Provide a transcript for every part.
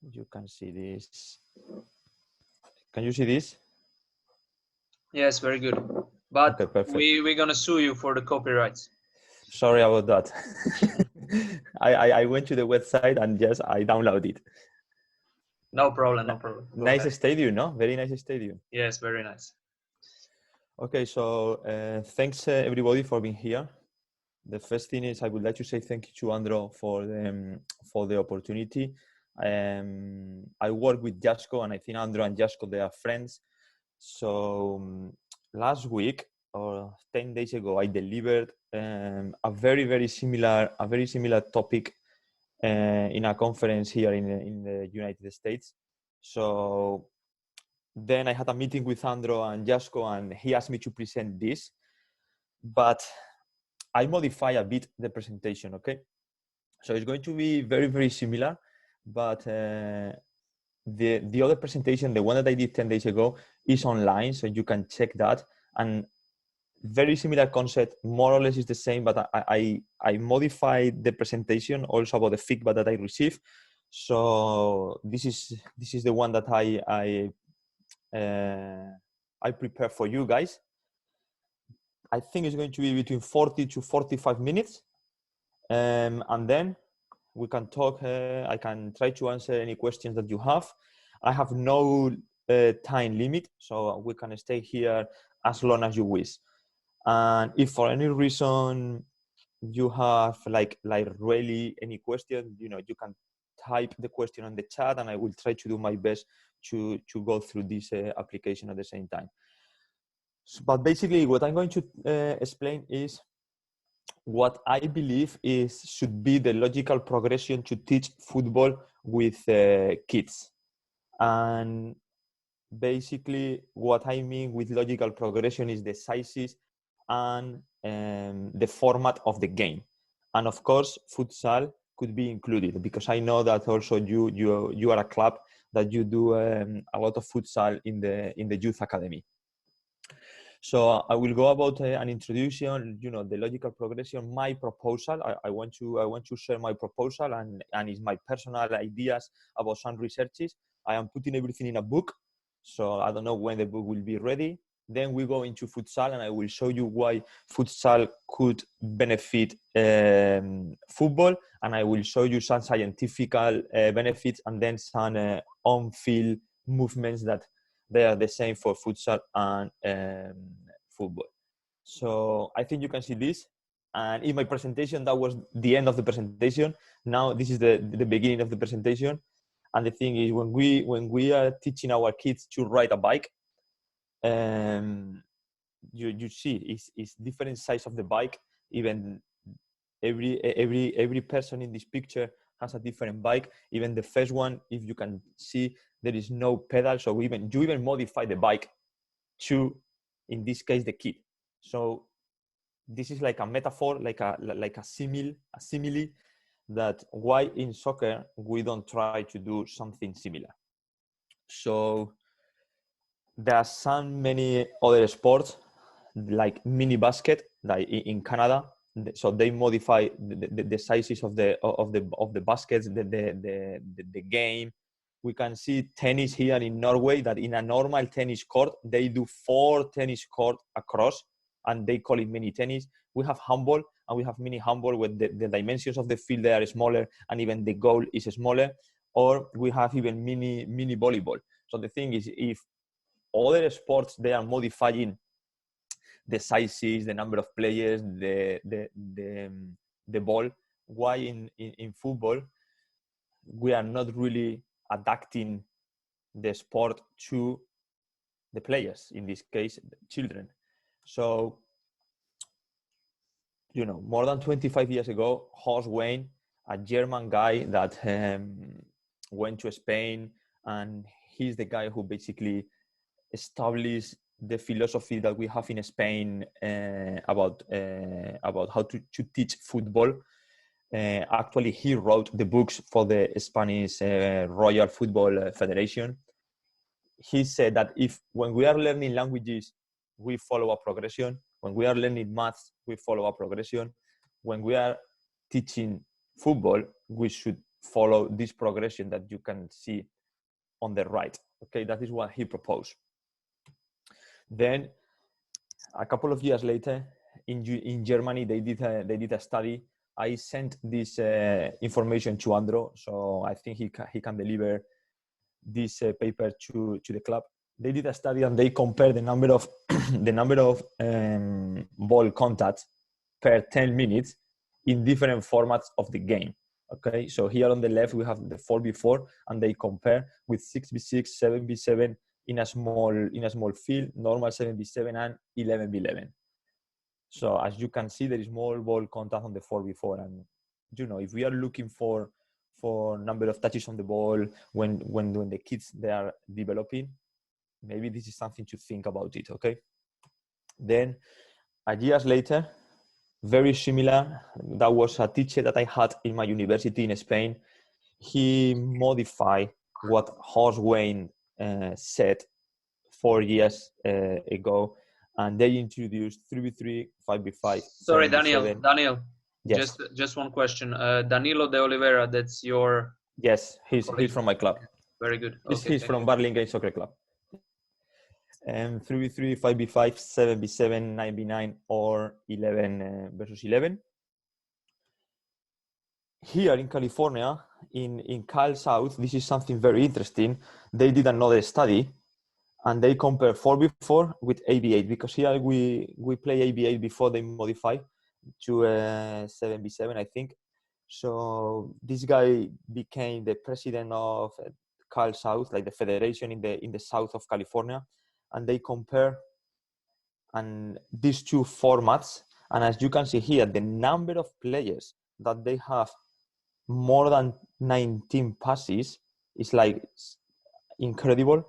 You can see this. Can you see this? Yes, very good. But Okay, perfect. we're gonna sue you for the copyrights. Sorry about that. I went to the website and just I downloaded it. No problem, no problem. Go Nice ahead. stadium, no? Very nice stadium. Yes, very nice. Okay, so thanks everybody for being here. The first thing is I would like to say thank you to Andro for the opportunity. I work with Jasko, and I think Andro and Jasko, they are friends. So last week or 10 days ago, I delivered a very similar topic in a conference here in the United States. So then I had a meeting with Andro and Jasko, and he asked me to present this, but I modify a bit the presentation, okay? So it's going to be very similar, but the other presentation, the one that I did 10 days ago, is online, so you can check that. And very similar concept, more or less is the same, but I modified the presentation also about the feedback that I received. So this is the one that I prepare for you guys. I think it's going to be between 40 to 45 minutes. And then we can talk. I can try to answer any questions that you have. I have no time limit, so we can stay here as long as you wish. And if for any reason you have like really any question, you can type the question on the chat, and I will try to do my best to go through this application at the same time. So, but basically, what I'm going to explain is what I believe should be the logical progression to teach football with kids. And basically, what I mean with logical progression is the sizes and the format of the game. And of course, futsal could be included, because I know that also you are a club that you do a lot of futsal in the youth academy. So I will go about an introduction, the logical progression, my proposal. I want to share my proposal, and it's my personal ideas about some researches. I am putting everything in a book, so I don't know when the book will be ready. Then we go into futsal, and I will show you why futsal could benefit football, and I will show you some scientific benefits, and then some on-field movements that they are the same for futsal and football. So I think you can see this. And in my presentation, that was the end of the presentation. Now this is the beginning of the presentation. And the thing is, when we are teaching our kids to ride a bike, you see it's different size of the bike. Even every person in this picture has a different bike. Even the first one, if you can see, there is no pedal, so you even modify the bike to, in this case, the kid. So this is like a metaphor, like a simile that why in soccer we don't try to do something similar. So there are so many other sports like mini basket, like in Canada. So they modify the sizes of the baskets, the game. We can see tennis here in Norway, that in a normal tennis court, they do 4 tennis courts across, and they call it mini tennis. We have handball, and we have mini handball, where the dimensions of the field, they are smaller, and even the goal is smaller. Or we have even mini volleyball. So the thing is, if other sports, they are modifying the sizes, the number of players, the ball, why in football we are not really adapting the sport to the players, in this case children? So more than 25 years ago, Horst Wein, a German guy that went to Spain, and he's the guy who basically established the philosophy that we have in Spain about how to teach football. Actually, he wrote the books for the Spanish Royal Football Federation. He said that when we are learning languages, we follow a progression. When we are learning maths, we follow a progression. When we are teaching football, we should follow this progression that you can see on the right. Okay, that is what he proposed. Then a couple of years later, in Germany, they did a study. I sent this information to Andro, so I think he can deliver this paper to the club. They did a study and they compared the number of ball contacts per 10 minutes in different formats of the game. Okay, so here on the left we have the 4v4, and they compare with 6v6, 7v7 in a small field, normal 7v7, and 11v11. So as you can see, there is more ball contact on the 4v4, and if we are looking for number of touches on the ball when the kids they are developing, maybe this is something to think about it. Okay. Then years later, very similar, that was a teacher that I had in my university in Spain. He modified what Horst Wein said 4 years ago, and they introduced 3v3, 5v5. Sorry, 7v7. Daniel. Yes. Just one question. Danilo de Oliveira, that's your... Yes, he's from my club. Very good. Okay, He's from Barlingen Soccer Club. 3v3, 5v5, 7v7, 9v9, or 11 versus 11. Here in California, in Cal South, this is something very interesting. They did another study, and they compare 4v4 with 8v8, because here we play 8v8 before they modify to 7v7, I think. So this guy became the president of Cal South, like the federation in the south of California, and they compare these two formats. And as you can see here, the number of players that they have more than 19 passes is like incredible.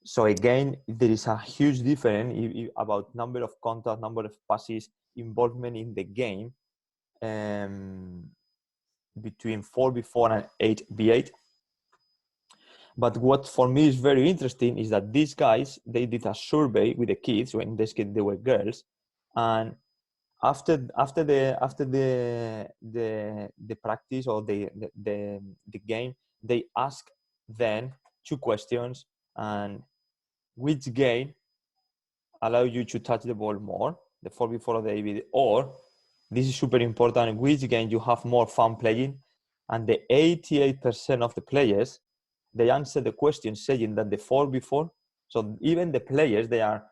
So again, there is a huge difference about number of contact, number of passes, involvement in the game between 4v4 and 8v8. But what for me is very interesting is that these guys, they did a survey with the kids, when in this case they were girls, and after the practice or the game, they ask them 2 questions, and which game allow you to touch the ball more, the 4v4 or the 8v8, or this is super important, which game you have more fun playing. And the 88% of the players, they answer the question saying that the 4v4, so even the players, they are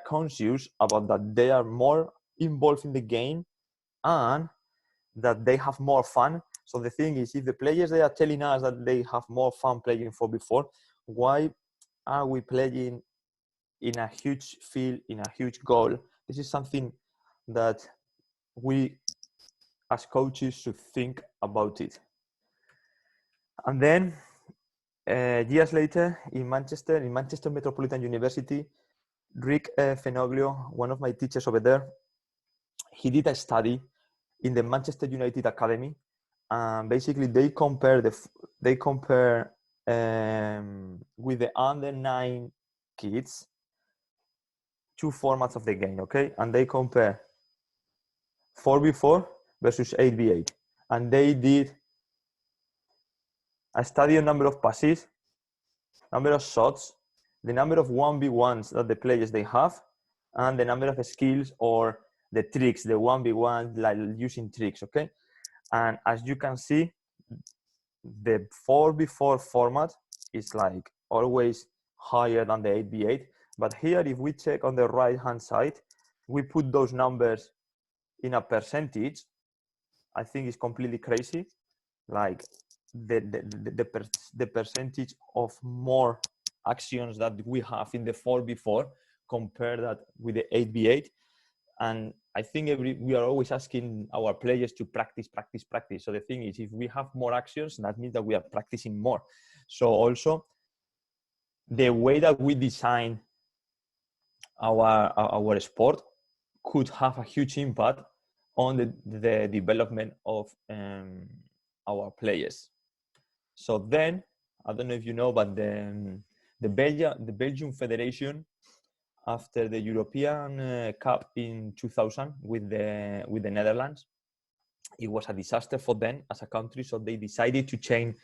conscious about that they are more involved in the game and that they have more fun. So the thing is, if the players, they are telling us that they have more fun playing 4v4, why are we playing in a huge field, in a huge goal? This is something that we as coaches should think about it. And then years later, in Manchester Metropolitan University, Rick Fenoglio, one of my teachers over there, he did a study in the Manchester United Academy. Basically, they compare with the under 9 kids 2 formats of the game, okay? And they compare 4v4 versus 8v8. And they did a study on number of passes, number of shots, the number of 1v1s that the players they have, and the number of skills or the tricks, the 1v1, like using tricks, okay? And as you can see, the 4v4 format is like always higher than the 8v8. But here, if we check on the right-hand side, we put those numbers in a percentage. I think it's completely crazy. Like the percentage of more actions that we have in the 4v4, compare that with the 8v8. And I think we are always asking our players to practice. So the thing is, if we have more actions, that means that we are practicing more. So also, the way that we design our sport could have a huge impact on the development of our players. So then, I don't know if you know, but the Belgian Federation, after the European Cup in 2000 with the Netherlands, it was a disaster for them as a country, so they decided to change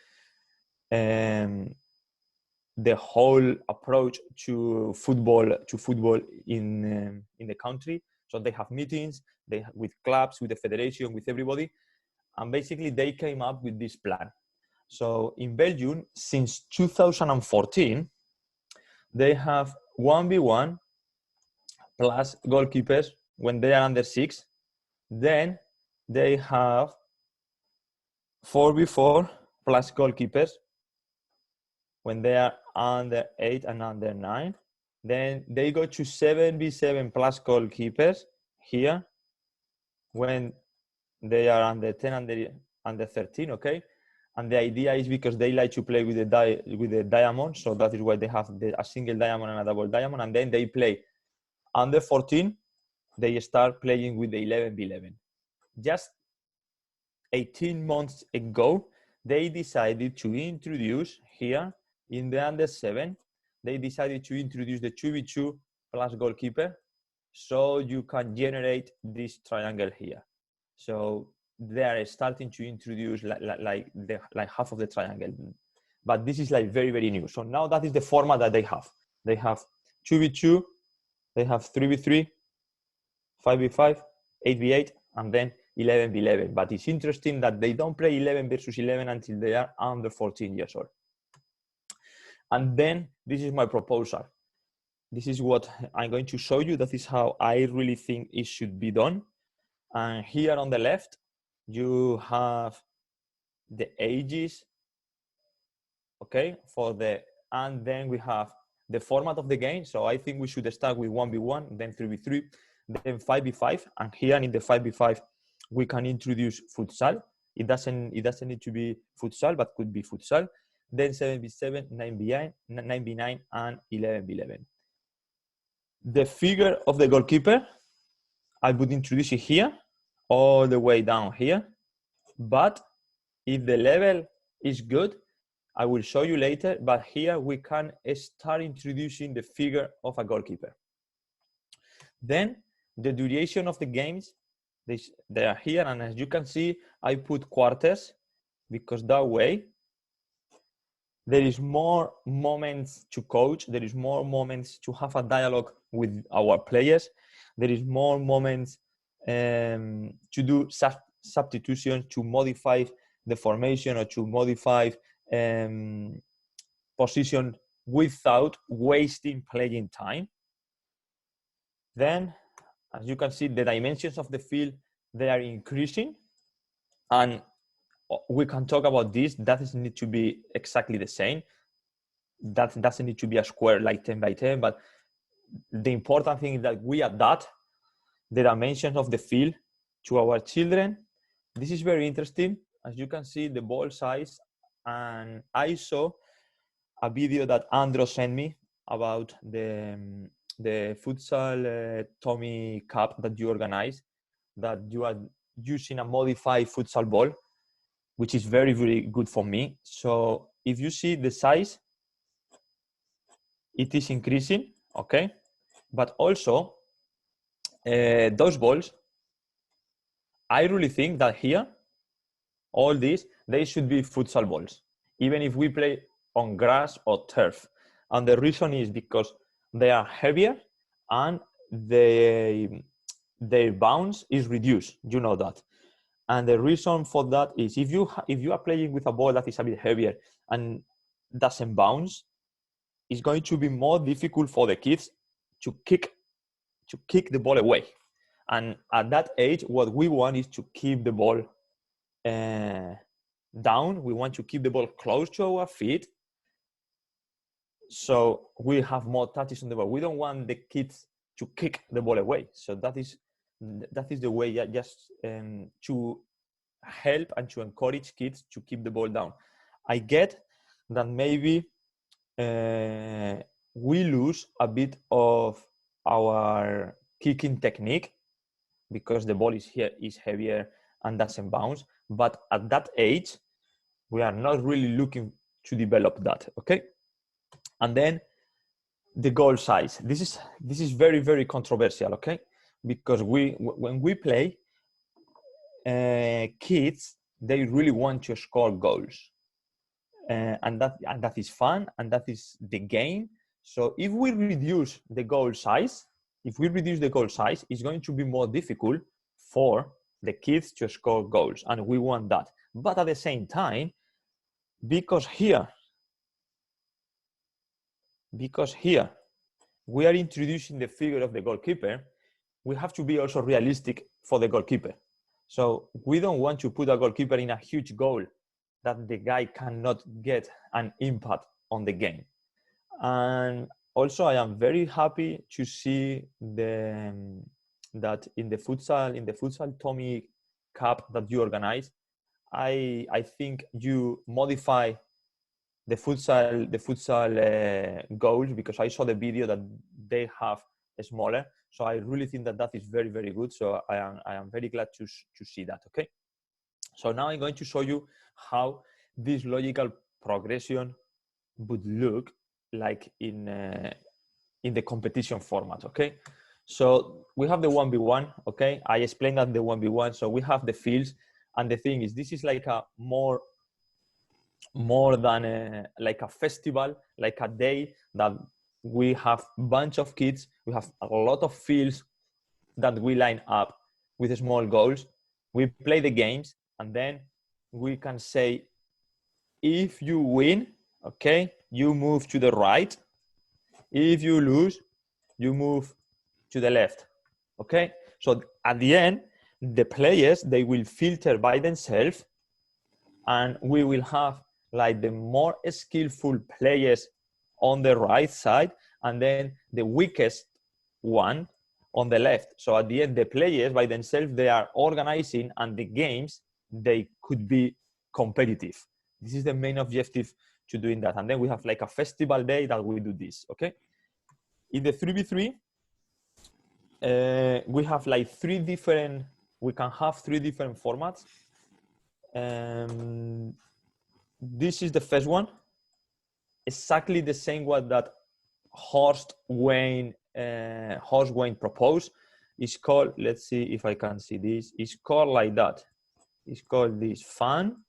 the whole approach to football in the country. So they have meetings with clubs, with the federation, with everybody, and basically they came up with this plan. So in Belgium, since 2014, they have 1v1 plus goalkeepers when they are under 6. Then they have 4v4 plus goalkeepers when they are under 8 and under 9. Then they go to 7v7 plus goalkeepers here when they are under 10 and under 13, okay? And the idea is because they like to play with the diamond, so that is why they have a single diamond and a double diamond, and then they play under 14, they start playing with the 11v11. Just 18 months ago, they decided to introduce here in the under 7, they decided to introduce the 2v2 plus goalkeeper, so you can generate this triangle here. So they are starting to introduce like half of the triangle, but this is like very, very new. So now that is the format that they have. They have 2v2, they have 3v3, 5v5, 8v8, and then 11v11. But it's interesting that they don't play 11 versus 11 until they are under 14 years old. And then this is my proposal. This is what I'm going to show you. That is how I really think it should be done. And here on the left, you have the ages, okay, and then we have the format of the game. So I think we should start with 1v1, then 3v3, then 5v5. And here in the 5v5, we can introduce futsal. It doesn't need to be futsal, but could be futsal. Then 7v7, 9v9, and 11v11. The figure of the goalkeeper, I would introduce it here, all the way down here. But if the level is good, I will show you later, but here we can start introducing the figure of a goalkeeper. Then the duration of the games, they are here, and as you can see, I put quarters because that way there is more moments to coach, there is more moments to have a dialogue with our players, there is more moments to do substitution, to modify the formation or to modify position without wasting playing time. Then, as you can see, the dimensions of the field, they are increasing, and we can talk about this. That doesn't need to be exactly the same. That doesn't need to be a square like 10 by 10, but the important thing is that we adapt the dimensions of the field to our children. This is very interesting. As you can see, the ball size, and I saw a video that Andro sent me about the futsal Tommy Cup that you organize, that you are using a modified futsal ball, which is very, very good for me. So if you see the size, it is increasing, okay? But also, those balls, I really think that here, all these, they should be futsal balls, even if we play on grass or turf. And the reason is because they are heavier and their bounce is reduced, you know that. And the reason for that is if you are playing with a ball that is a bit heavier and doesn't bounce, it's going to be more difficult for the kids to kick the ball away. And at that age, what we want is to keep the ball down. We want to keep the ball close to our feet, so we have more touches on the ball. We don't want the kids to kick the ball away. So that is the way, just to help and to encourage kids to keep the ball down. I get that maybe we lose a bit of our kicking technique because the ball is heavier and doesn't bounce. But at that age, we are not really looking to develop that, okay? And then the goal size. This is very, very controversial, okay? Because when we play, kids, they really want to score goals. And that is fun, and that is the game. So if we reduce the goal size, it's going to be more difficult for the kids to score goals, and we want that. But at the same time, because here we are introducing the figure of the goalkeeper, we have to be also realistic for the goalkeeper. So we don't want to put a goalkeeper in a huge goal that the guy cannot get an impact on the game. And also, I am very happy to see that in the futsal Tommy Cup that you organize, I think you modify the futsal goals, because I saw the video that they have smaller. So I really think that is very, very good. So I am very glad to see that. Okay. So now I'm going to show you how this logical progression would look like in the competition format. Okay. So we have the 1v1. Okay. I explained that the 1v1. So we have the fields, and the thing is, this is like a more than like a festival, like a day that we have a bunch of kids. We have a lot of fields that we line up with small goals. We play the games, and then we can say, if you win, okay, you move to the right. If you lose, you move to the left. Okay. So at the end, the players, they will filter by themselves, and we will have like the more skillful players on the right side, and then the weakest one on the left. So at the end, the players by themselves, they are organizing, and the games, they could be competitive. This is the main objective to doing that. And then we have like a festival day that we do this. Okay. In the 3v3, we have like we can have three different formats. This is the first one, exactly the same one that Horst Wein proposed. It's called, let's see if I can see this. It's called like that. It's called this fun.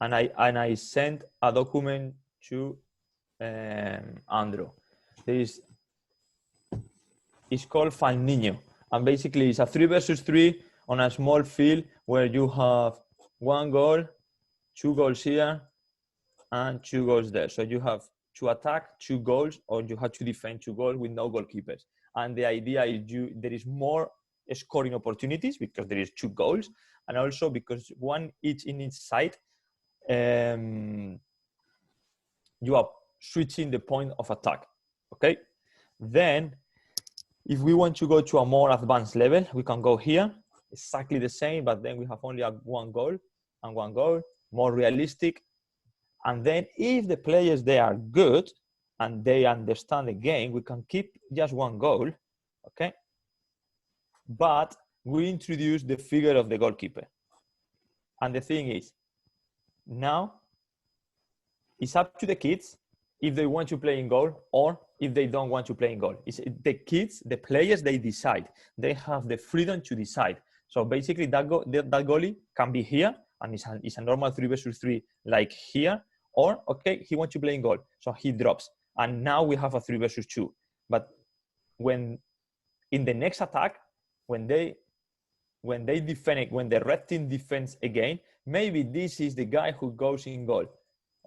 And I sent a document to Andro. It's called Fenoglio, and basically it's a 3 versus 3 on a small field where you have 1 goal, 2 goals here, and 2 goals there. So you have to attack 2 goals, or you have to defend 2 goals with no goalkeepers. And the idea is there is more scoring opportunities because there is 2 goals, and also because one each in each side, you are switching the point of attack. Okay. Then, if we want to go to a more advanced level, we can go here, exactly the same, but then we have only 1 goal and 1 goal, more realistic. And then if the players, they are good and they understand the game, we can keep just 1 goal, okay? But we introduce the figure of the goalkeeper. And the thing is, now it's up to the kids if they want to play in goal or if they don't want to play in goal. It's the kids, the players, they decide. They have the freedom to decide. So basically that goalie can be here, and it's a normal 3 versus 3 like here, or okay, he wants to play in goal, so he drops. And now we have a 3 versus 2. But when in the next attack, when the red team defends again, maybe this is the guy who goes in goal.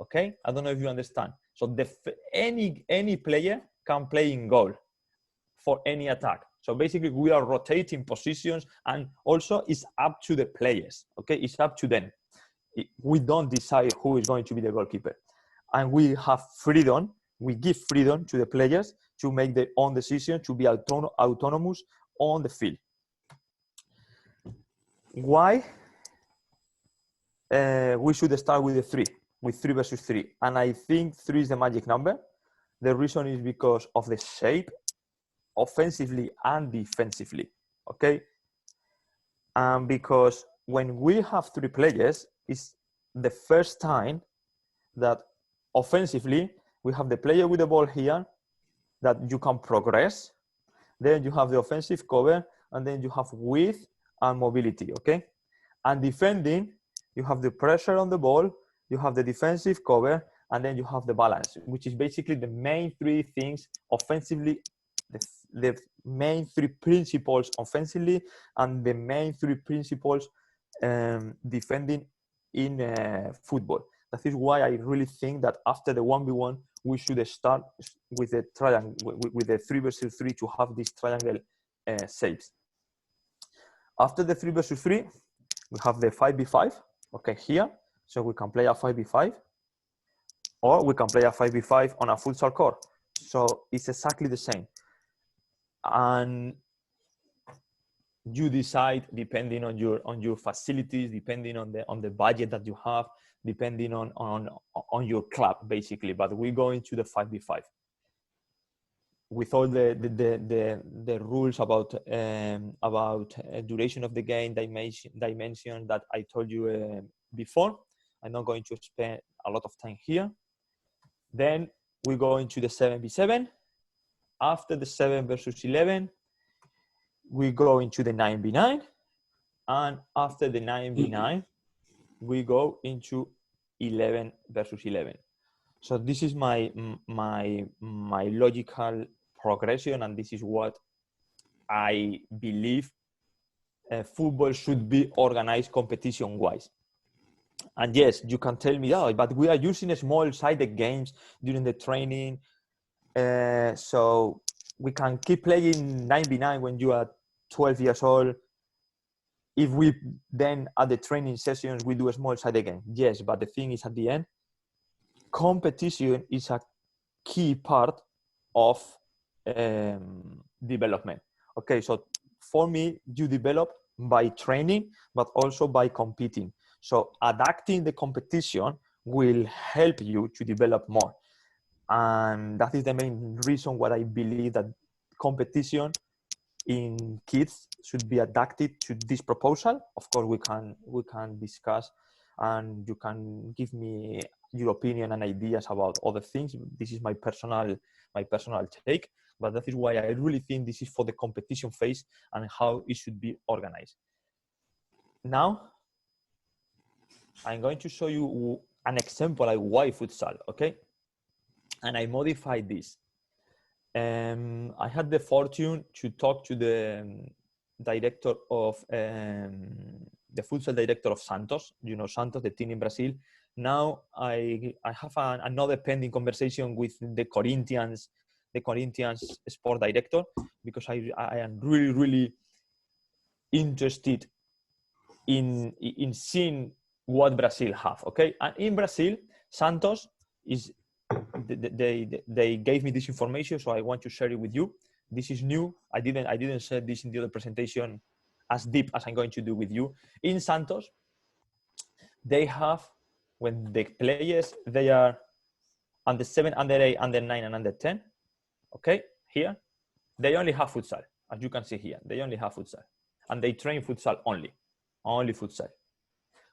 Okay, I don't know if you understand. So any player can play in goal for any attack. So basically we are rotating positions, and also it's up to the players. Okay, it's up to them. We don't decide who is going to be the goalkeeper, and we have freedom. We give freedom to the players to make their own decision, to be autonomous on the field. Why we should start with with 3 versus 3? And I think 3 is the magic number. The reason is because of the shape, offensively and defensively, okay? And because when we have 3 players, it's the first time that offensively we have the player with the ball here that you can progress. Then you have the offensive cover and then you have width and mobility, okay? And defending, you have the pressure on the ball, you have the defensive cover, and then you have the balance, which is basically the main three things offensively, the main three principles offensively, and the main three principles defending in football. That is why I really think that after the 1v1, we should start with the triangle, with the 3 versus 3 to have this triangle saves. After the 3 versus 3, we have the 5v5, okay, here. So we can play a 5v5, or we can play a 5v5 on a futsal court. So it's exactly the same. And you decide depending on your facilities, depending on the budget that you have, depending on your club, basically. But we go into the 5v5 with all the rules about duration of the game, dimension that I told you before. I'm not going to spend a lot of time here. Then we go into the 7v7. After the 7 versus 11, we go into the 9v9. And after the 9v9, we go into 11 versus 11. So this is my logical progression, and this is what I believe football should be organized competition-wise. And yes, you can tell me, oh, but we are using small-sided games during the training, so we can keep playing 9v9 when you are 12 years old. If we then at the training sessions we do a small-sided game, yes, but the thing is at the end, competition is a key part of development. Okay, so for me, you develop by training, but also by competing. So adapting the competition will help you to develop more. And that is the main reason why I believe that competition in kids should be adapted to this proposal. Of course, we can discuss, and you can give me your opinion and ideas about other things. This is my personal take, but that is why I really think this is for the competition phase and how it should be organized. Now, I'm going to show you an example like why futsal, okay? And I modified this. I had the fortune to talk to the director of the futsal director of Santos. You know Santos, the team in Brazil. Now I have another pending conversation with the Corinthians sport director, because I am really interested in seeing what Brazil have. Okay, and in Brazil, Santos is. They gave me this information, so I want to share it with you. This is new. I didn't say this in the other presentation as deep as I'm going to do with you. In Santos, they have, when the players, they are under 7, under 8, under 9, and under 10. Okay, here they only have futsal, as you can see here. They only have futsal, and they train futsal only futsal.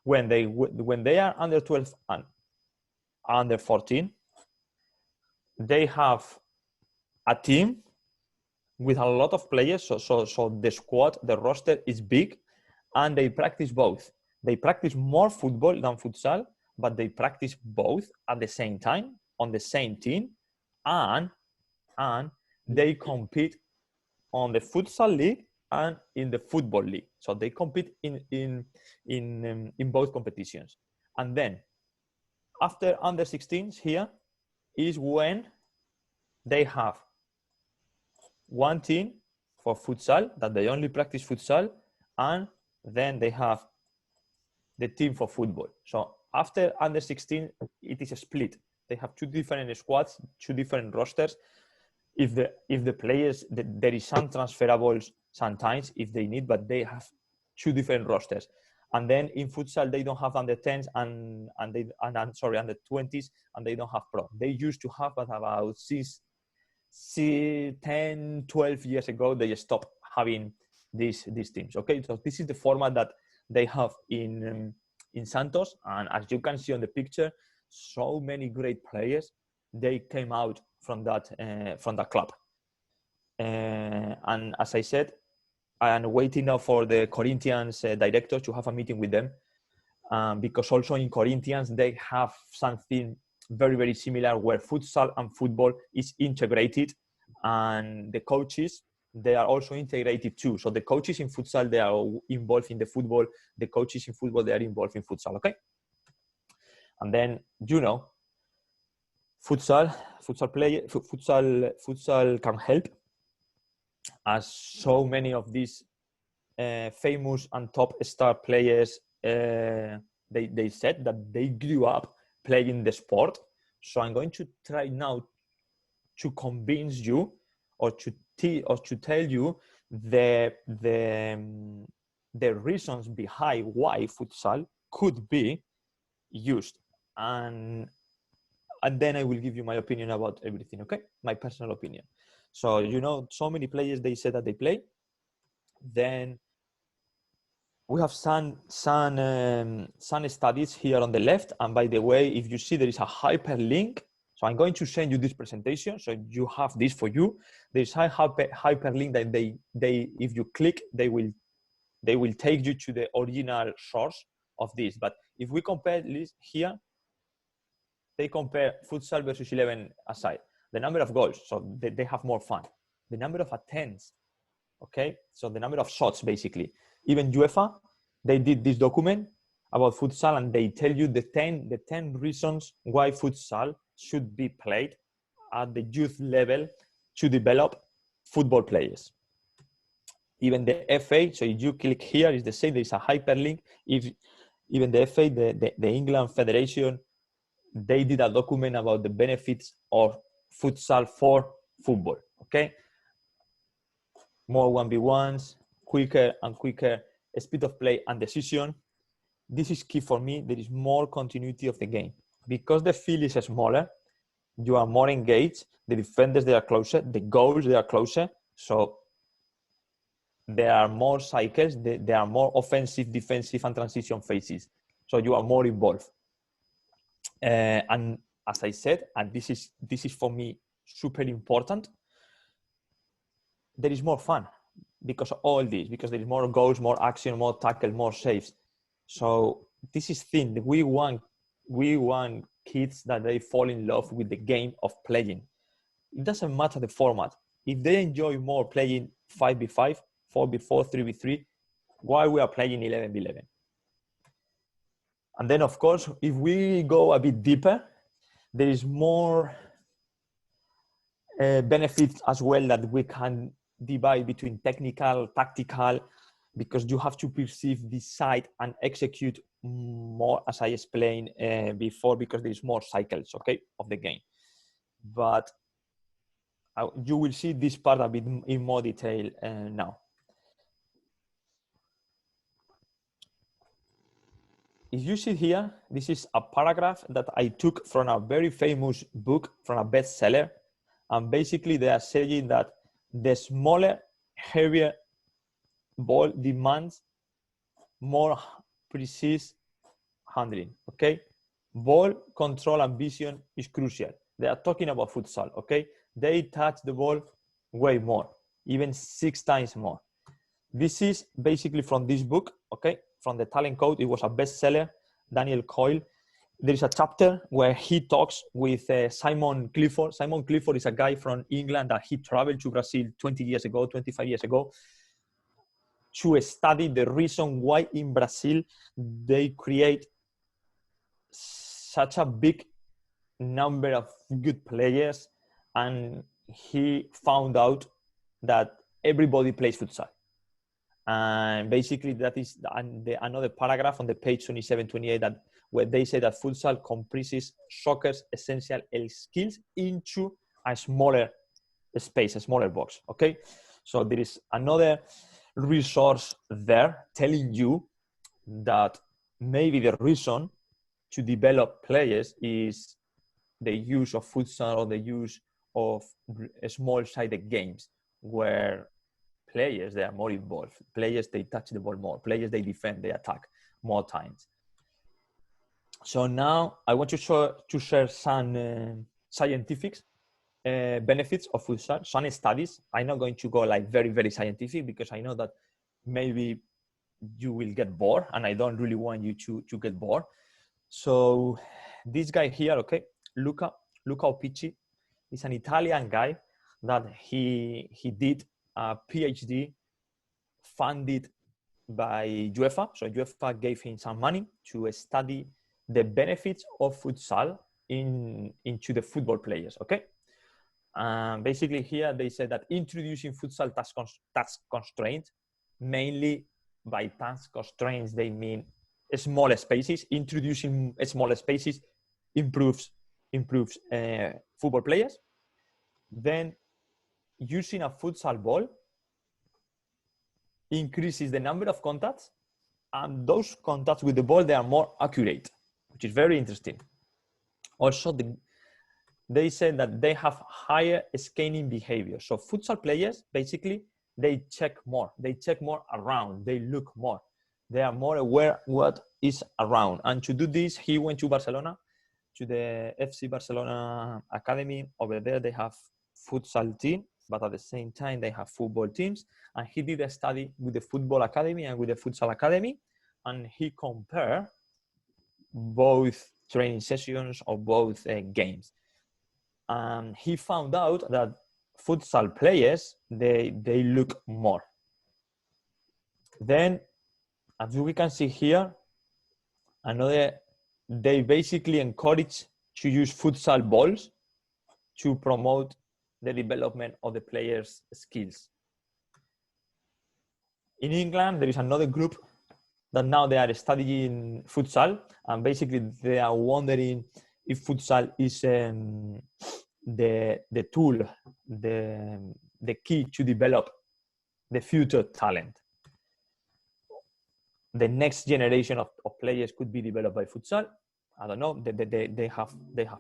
When they are under 12 and under 14. They have a team with a lot of players, so the squad, the roster is big, and they practice both. They practice more football than futsal, but they practice both at the same time on the same team, and they compete on the futsal league and in the football league. So they compete in both competitions. And then after under 16s here is when they have one team for futsal that they only practice futsal, and then they have the team for football. So after under 16, it is a split. They have two different squads, two different rosters. If the players, there is some transferables sometimes if they need, but they have two different rosters. And then in futsal, they don't have under 10s and under 20s, and they don't have pro. They used to have, but about 10, 12 years ago, they stopped having these teams. Okay, so this is the format that they have in Santos, and as you can see on the picture, so many great players, they came out from that club. And as I said, I'm waiting now for the Corinthians director to have a meeting with them, because also in Corinthians they have something very, very similar where futsal and football is integrated, and the coaches, they are also integrated too. So the coaches in futsal, they are involved in the football. The coaches in football, they are involved in futsal. Okay. And then, futsal can help, as so many of these famous and top star players, they said that they grew up playing the sport. So I'm going to try now to convince you, or to tell you the reasons behind why futsal could be used, and then I will give you my opinion about everything. Okay, my personal opinion. So so many players, they say that they play. Then we have some studies here on the left, and by the way, if you see, there is a hyperlink. So I'm going to send you this presentation, so you have this for you. There's a hyperlink that they if you click, they will take you to the original source of this. But if we compare this here, they compare futsal versus 11 aside. The number of goals, so they have more fun. The number of attempts, okay? So the number of shots, basically. Even UEFA, they did this document about futsal, and they tell you the 10 reasons why futsal should be played at the youth level to develop football players. Even the FA, so if you click here, it's the same. There's a hyperlink. If even the FA, the England Federation, they did a document about the benefits of futsal for football. Okay, more 1v1s, quicker and quicker speed of play and decision. This is key for me. There is more continuity of the game because the field is smaller. You are more engaged. The defenders, they are closer. The goals, they are closer. So there are more cycles. There are more offensive, defensive, and transition phases. So you are more involved. And as I said, and this is for me super important, there is more fun because of all this, because there is more goals, more action, more tackle, more saves. So this is thing. We want kids that they fall in love with the game of playing. It doesn't matter the format. If they enjoy more playing 5v5, 4v4, 3v3, why we are playing 11v11? And then, of course, if we go a bit deeper, there is more benefits as well that we can divide between technical, tactical, because you have to perceive, decide, and execute more, as I explained before, because there is more cycles, okay, of the game. But you will see this part a bit in more detail now. If you see here, this is a paragraph that I took from a very famous book, from a bestseller. And basically they are saying that the smaller, heavier ball demands more precise handling, okay? Ball control and vision is crucial. They are talking about futsal, okay? They touch the ball way more, even 6 times more. This is basically from this book, okay? From the Talent Code. It was a bestseller, Daniel Coyle. There is a chapter where he talks with Simon Clifford. Simon Clifford is a guy from England that he traveled to Brazil 20 years ago, 25 years ago, to study the reason why in Brazil they create such a big number of good players. And he found out that everybody plays futsal. And basically that is another paragraph on the page 27, 28, that where they say that futsal comprises soccer's essential skills into a smaller space, a smaller box, okay? So there is another resource there telling you that maybe the reason to develop players is the use of futsal or the use of small-sided games where players, they are more involved. Players, they touch the ball more. Players, they defend, they attack more times. So now I want to share some scientific benefits of futsal, some studies. I'm not going to go like very, very scientific because I know that maybe you will get bored, and I don't really want you to get bored. So this guy here, okay, Luca Opicci, is an Italian guy that he did a PhD funded by UEFA. So UEFA gave him some money to study the benefits of futsal into the football players, okay? Basically here they said that introducing futsal task constraints, mainly by task constraints they mean smaller spaces. Introducing smaller spaces improves football players. Then using a futsal ball increases the number of contacts, and those contacts with the ball, they are more accurate, which is very interesting. Also, they said that they have higher scanning behavior. So futsal players, basically, they check more around, they look more, they are more aware what is around. And to do this, he went to Barcelona, to the FC Barcelona Academy. Over there, they have futsal team, but at the same time, they have football teams. And he did a study with the football academy and with the futsal academy, and he compared both training sessions of both games. He found out that futsal players, they look more. Then, as we can see here, they basically encourage to use futsal balls to promote the development of the players' skills. In England, there is another group that now they are studying futsal, and basically they are wondering if futsal is the tool, the key to develop the future talent. The next generation of players could be developed by futsal. I don't know. They have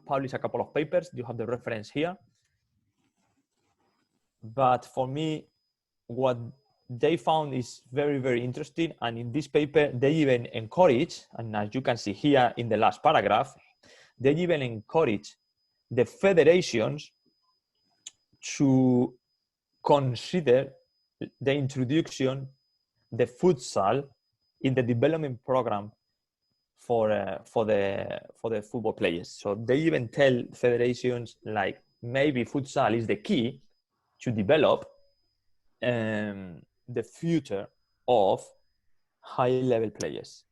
published a couple of papers. You have the reference here. But for me, what they found is very, very interesting. And in this paper, they even encourage, and as you can see here in the last paragraph, they even encourage the federations to consider the introduction, the futsal, in the development program for the football players. So they even tell federations like maybe futsal is the key to develop the future of high-level players.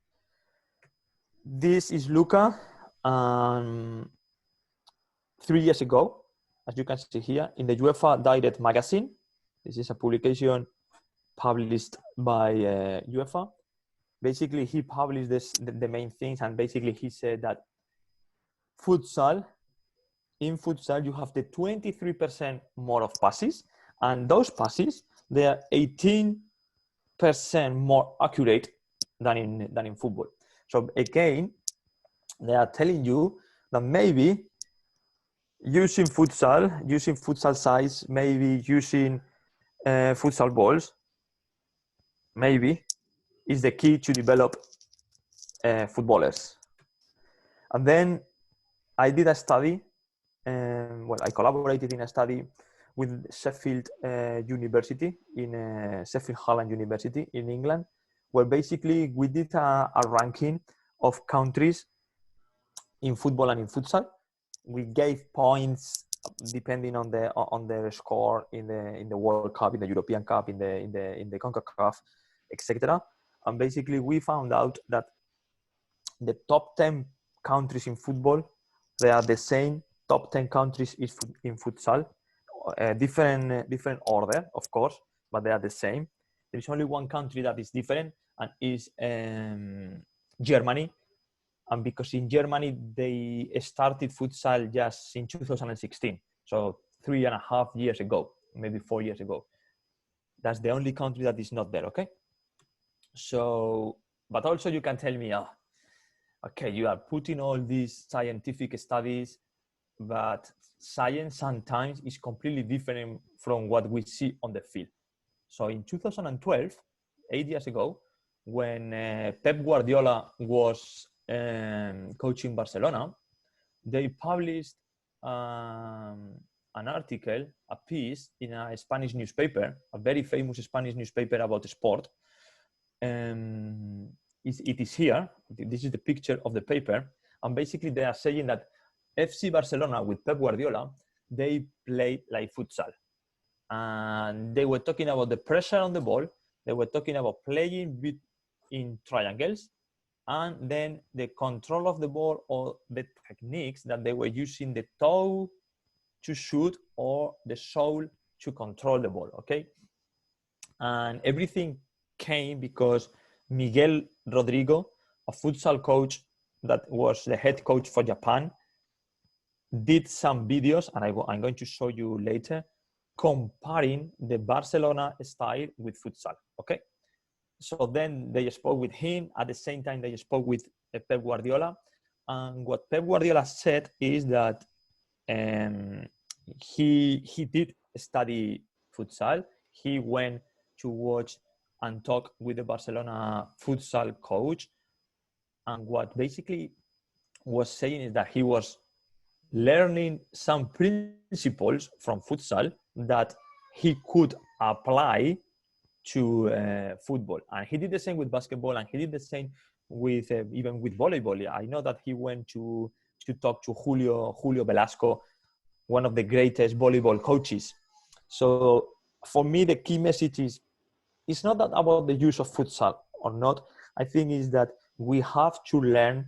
This is Luca 3 years ago, as you can see here, in the UEFA Direct magazine. This is a publication published by UEFA. Basically, he published the main things, and basically he said that in futsal, you have the 23% more of passes, and those passes, they are 18% more accurate than in football. So again, they are telling you that maybe using futsal size, maybe using futsal balls, maybe is the key to develop footballers. And then I did a study, I collaborated in a study with Sheffield University, in Sheffield Hallam University in England, where basically we did a ranking of countries in football and in futsal. We gave points depending on their score in the World Cup, in the European Cup, in the CONCACAF, etc. And basically we found out that the top 10 countries in football, they are the same top 10 countries in futsal. Different order, of course, but they are the same. There is only one country that is different, and is Germany. And because in Germany, they started futsal just in 2016. So 3.5 years ago, maybe 4 years ago. That's the only country that is not there, okay? So, but also you can tell me, okay, you are putting all these scientific studies, but science sometimes is completely different from what we see on the field. So in 2012, 8 years ago, when Pep Guardiola was coaching Barcelona, they published an article, a piece in a Spanish newspaper, a very famous Spanish newspaper about sport. it is here. This is the picture of the paper. And basically they are saying that FC Barcelona with Pep Guardiola, they play like futsal. And they were talking about the pressure on the ball. They were talking about playing in triangles, and then the control of the ball, or the techniques that they were using, the toe to shoot or the sole to control the ball, okay? And everything came because Miguel Rodrigo, a futsal coach that was the head coach for Japan, did some videos, and I'm going to show you later, comparing the Barcelona style with futsal, okay? So then they spoke with him. At the same time, they spoke with Pep Guardiola. And what Pep Guardiola said is that he did study futsal. He went to watch and talk with the Barcelona futsal coach. And what basically was saying is that he was learning some principles from futsal that he could apply to football. And he did the same with basketball, and he did the same with even with volleyball. I know that he went to talk to Julio Velasco, one of the greatest volleyball coaches. So for me, the key message is, it's not that about the use of futsal or not. I think is that we have to learn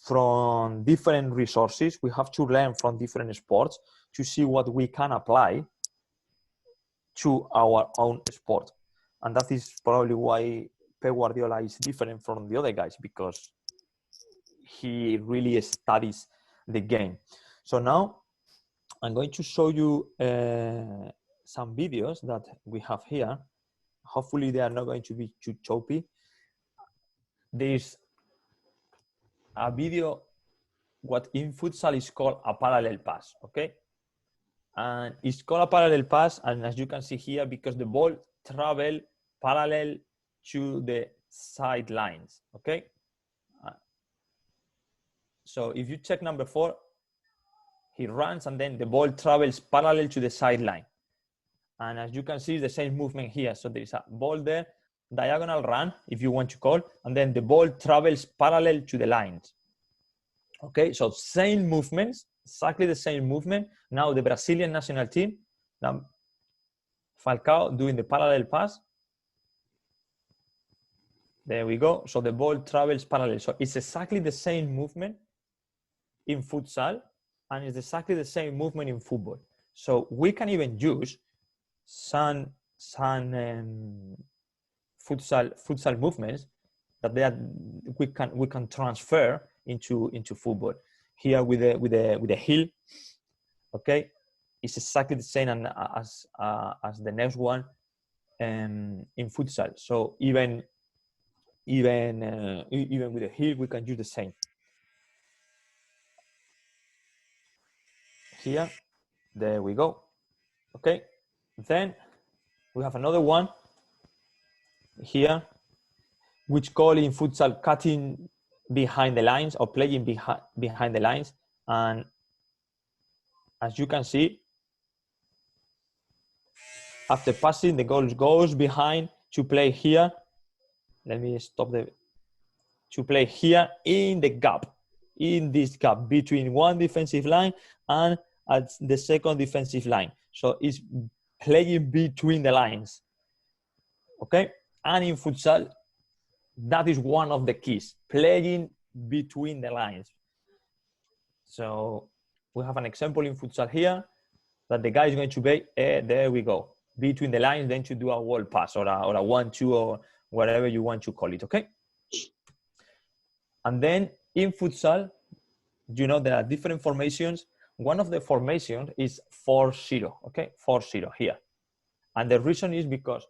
from different resources. We have to learn from different sports to see what we can apply to our own sport. And that is probably why Pep Guardiola is different from the other guys, because he really studies the game. So now I'm going to show you some videos that we have here. Hopefully they are not going to be too choppy. There's a video, what in futsal is called a parallel pass, okay? And it's called a parallel pass, and as you can see here, because the ball travels parallel to the sidelines, okay? So if you check number 4, he runs and then the ball travels parallel to the sideline. And as you can see, the same movement here. So there is a ball there, diagonal run, if you want to call, and then the ball travels parallel to the lines. Okay, so same movements, exactly the same movement. Now the Brazilian national team, now Falcao doing the parallel pass. There we go. So the ball travels parallel. So it's exactly the same movement in futsal, and it's exactly the same movement in football. So we can even use some futsal movements that we can transfer into football. Here with the heel, okay, it's exactly the same as the next one in futsal. So even with the heel, we can use the same. Here, there we go. Okay, then we have another one here, which call in futsal cutting behind the lines or playing behind the lines. And as you can see, after passing, the goal goes behind to play here. Let me stop to play here in the gap, in this gap between one defensive line and at the second defensive line. So it's playing between the lines. Okay, and in futsal, that is one of the keys, playing between the lines. So we have an example in futsal here that the guy is going to be, there we go, between the lines, then to do a wall pass or a 1-2 or whatever you want to call it, okay? And then in futsal, you know, there are different formations. One of the formations is 4-0, okay? 4-0 here. And the reason is because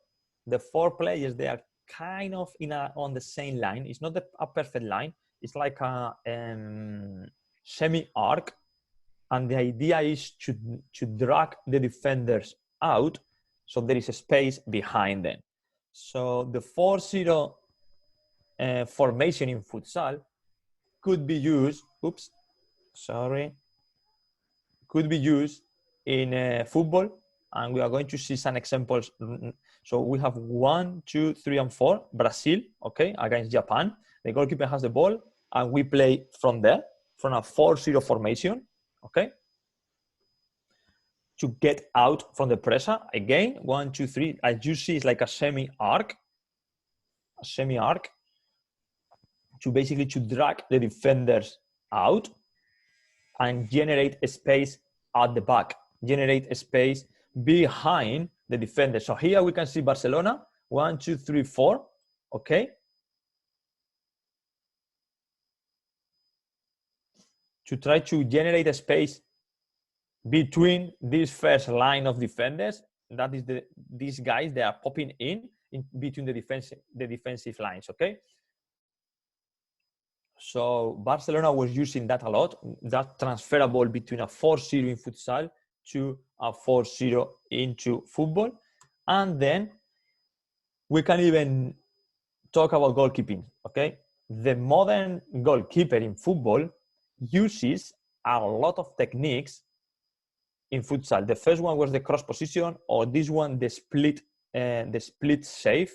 the 4 players, they are kind of on the same line. It's not a perfect line. It's like a semi-arc. And the idea is to drag the defenders out so there is a space behind them. So the 4-0 formation in futsal could be used, could be used in football, and we are going to see some examples. So we have 1, 2, 3, and 4. Brazil, okay, against Japan. The goalkeeper has the ball, and we play from there, from a 4-0 formation, okay? To get out from the pressure. Again, 1, 2, 3. As you see, it's like a semi-arc. A semi-arc. To basically to drag the defenders out and generate a space at the back, generate a space behind the defender. So here we can see Barcelona, 1, 2, 3, 4, okay? To try to generate a space between this first line of defenders, that is these guys, they are popping in between the defensive lines, okay? So Barcelona was using that a lot, that transferable between a 4-0 in futsal to a 4-0 into football. And then we can even talk about goalkeeping, okay? The modern goalkeeper in football uses a lot of techniques in futsal. The first one was the cross position, or this one, the split save.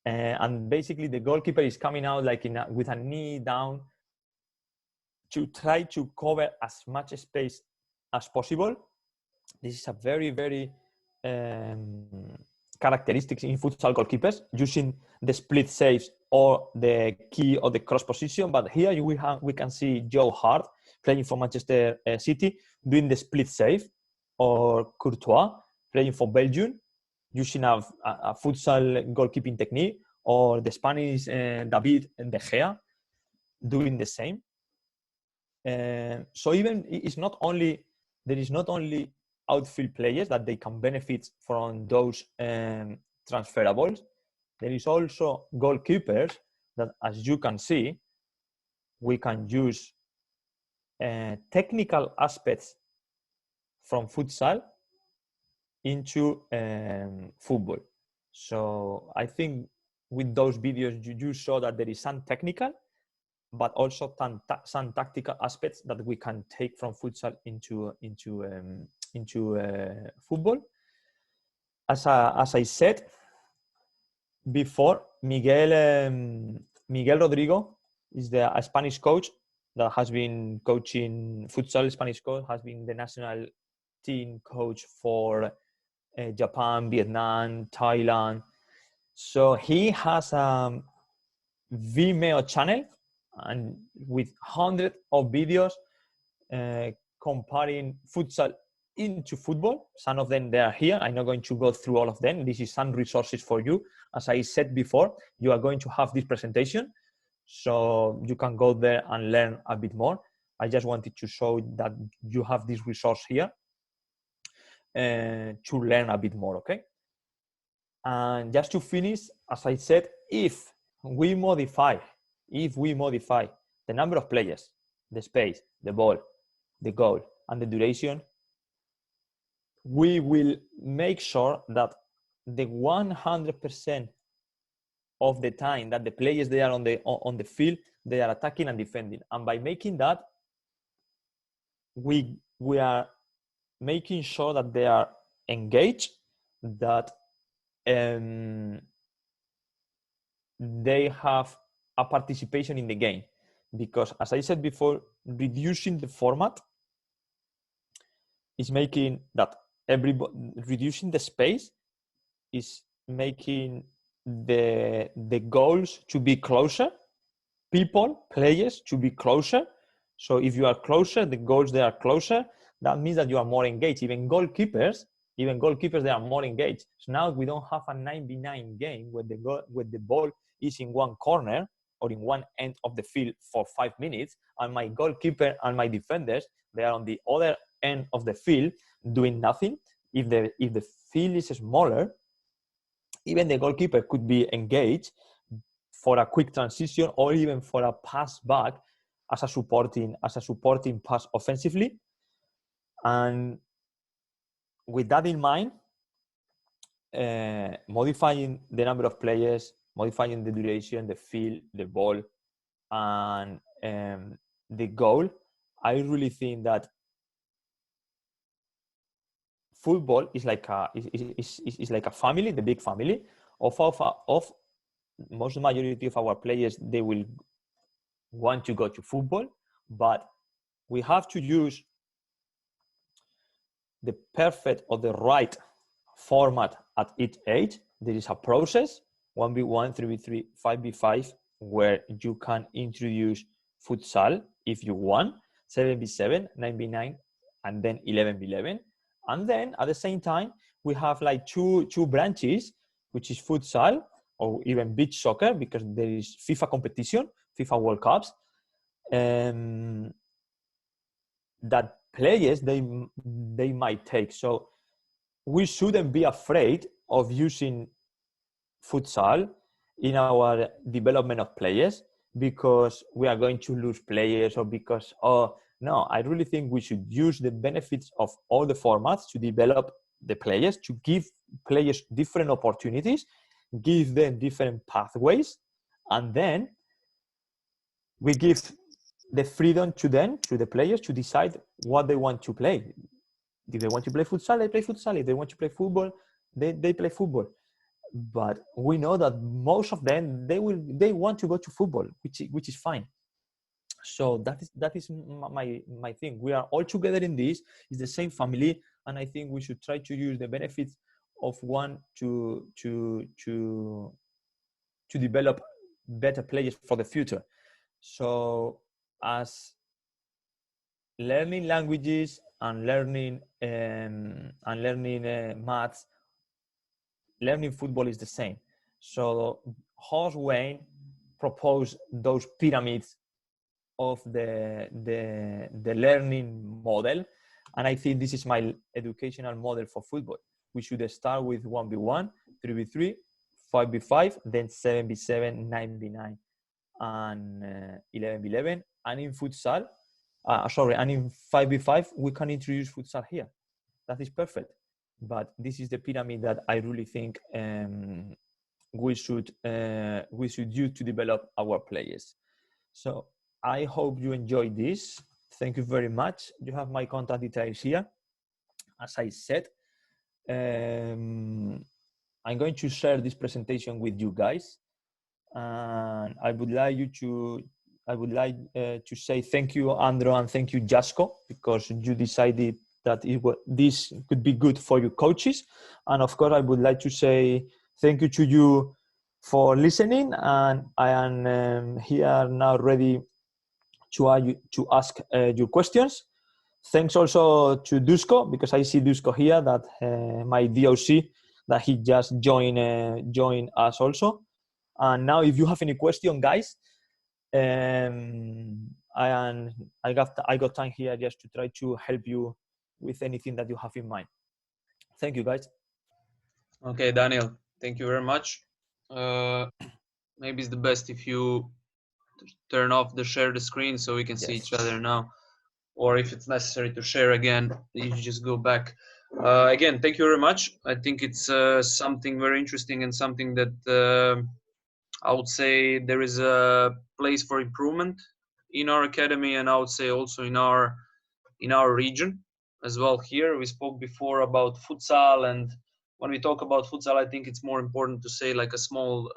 And basically the goalkeeper is coming out like with a knee down to try to cover as much space as possible. This is a very, very characteristic in futsal goalkeepers, using the split saves or the key or the cross position. But here we can see Joe Hart playing for Manchester City doing the split save, or Courtois playing for Belgium using a futsal goalkeeping technique, or the Spanish David De Gea doing the same. So even there is not only outfield players that they can benefit from those transferables. There is also goalkeepers that, as you can see, we can use technical aspects from futsal into football. So I think with those videos you saw that there is some technical, but also some tactical aspects that we can take from futsal into football. As I said before, Miguel Rodrigo is a Spanish coach that has been coaching futsal. Spanish coach, has been the national team coach for Japan, Vietnam, Thailand. So he has a Vimeo channel, and with hundreds of videos comparing futsal into football. Some of them, they are here. I'm not going to go through all of them. This is some resources for you. As I said before, you are going to have this presentation, so you can go there and learn a bit more. I just wanted to show that you have this resource here to learn a bit more, okay? And just to finish, as I said, if we modify the number of players, the space, the ball, the goal, and the duration, we will make sure that the 100% of the time that the players they are on the field, they are attacking and defending. And by making that, we are making sure that they are engaged, that they have a participation in the game. Because as I said before, reducing the format is making that reducing the space is making the goals to be closer, players to be closer. So if you are closer, the goals they are closer. That means that you are more engaged. Even goalkeepers they are more engaged. So now we don't have a 9v9 game where the ball is in one corner or in one end of the field for 5 minutes, and my goalkeeper and my defenders, they are on the other end of the field doing nothing. If the field is smaller, even the goalkeeper could be engaged for a quick transition, or even for a pass back as a supporting pass offensively. And with that in mind, modifying the number of players, modifying the duration, the field, the ball, and the goal, I really think that football is like a family, the big family of most majority of our players. They will want to go to football, but we have to use the perfect or the right format at each age. There is a process, 1v1, 3v3, 5v5, where you can introduce futsal if you want, 7v7, 9v9, and then 11v11. And then at the same time, we have like two branches, which is futsal or even beach soccer, because there is FIFA competition, FIFA World Cups, that players they might take. So we shouldn't be afraid of using futsal in our development of players because we are going to lose players, or because, oh no, I really think we should use the benefits of all the formats to develop the players, to give players different opportunities, give them different pathways, and then we give the freedom to them, to the players, to decide what they want to play. If they want to play futsal, they play futsal. If they want to play football, they play football. But we know that most of them they want to go to football, which is fine. So that is my thing. We are all together in this. It's the same family, and I think we should try to use the benefits of one to develop better players for the future. So as learning languages and learning maths, learning football is the same. So Horst Wein proposed those pyramids of the learning model, and I think this is my educational model for football. We should start with 1v1, 3v3, 5v5, then 7v7, 9v9, and 11v11. And in futsal, and in 5v5, we can introduce futsal here. That is perfect. But this is the pyramid that I really think we should use to develop our players. So I hope you enjoyed this. Thank you very much. You have my contact details here. As I said, I'm going to share this presentation with you guys, and I would like to say thank you, Andro, and thank you, Jasko, because you decided that this could be good for your coaches. And of course, I would like to say thank you to you for listening, and I am here now ready to ask your questions. Thanks also to Dusko, because I see Dusko here, that my DOC, that he just joined us also. And now, if you have any question, guys, I got time here just to try to help you with anything that you have in mind. Thank you, guys. Okay, Daniel, thank you very much. Maybe it's the best if you turn off the share the screen so we can see each other now, or if it's necessary to share again, you just go back. Again, thank you very much. I think it's something very interesting and something that I would say there is a place for improvement in our academy, and I would say also in our region as well. Here we spoke before about futsal, and when we talk about futsal, I think it's more important to say like a small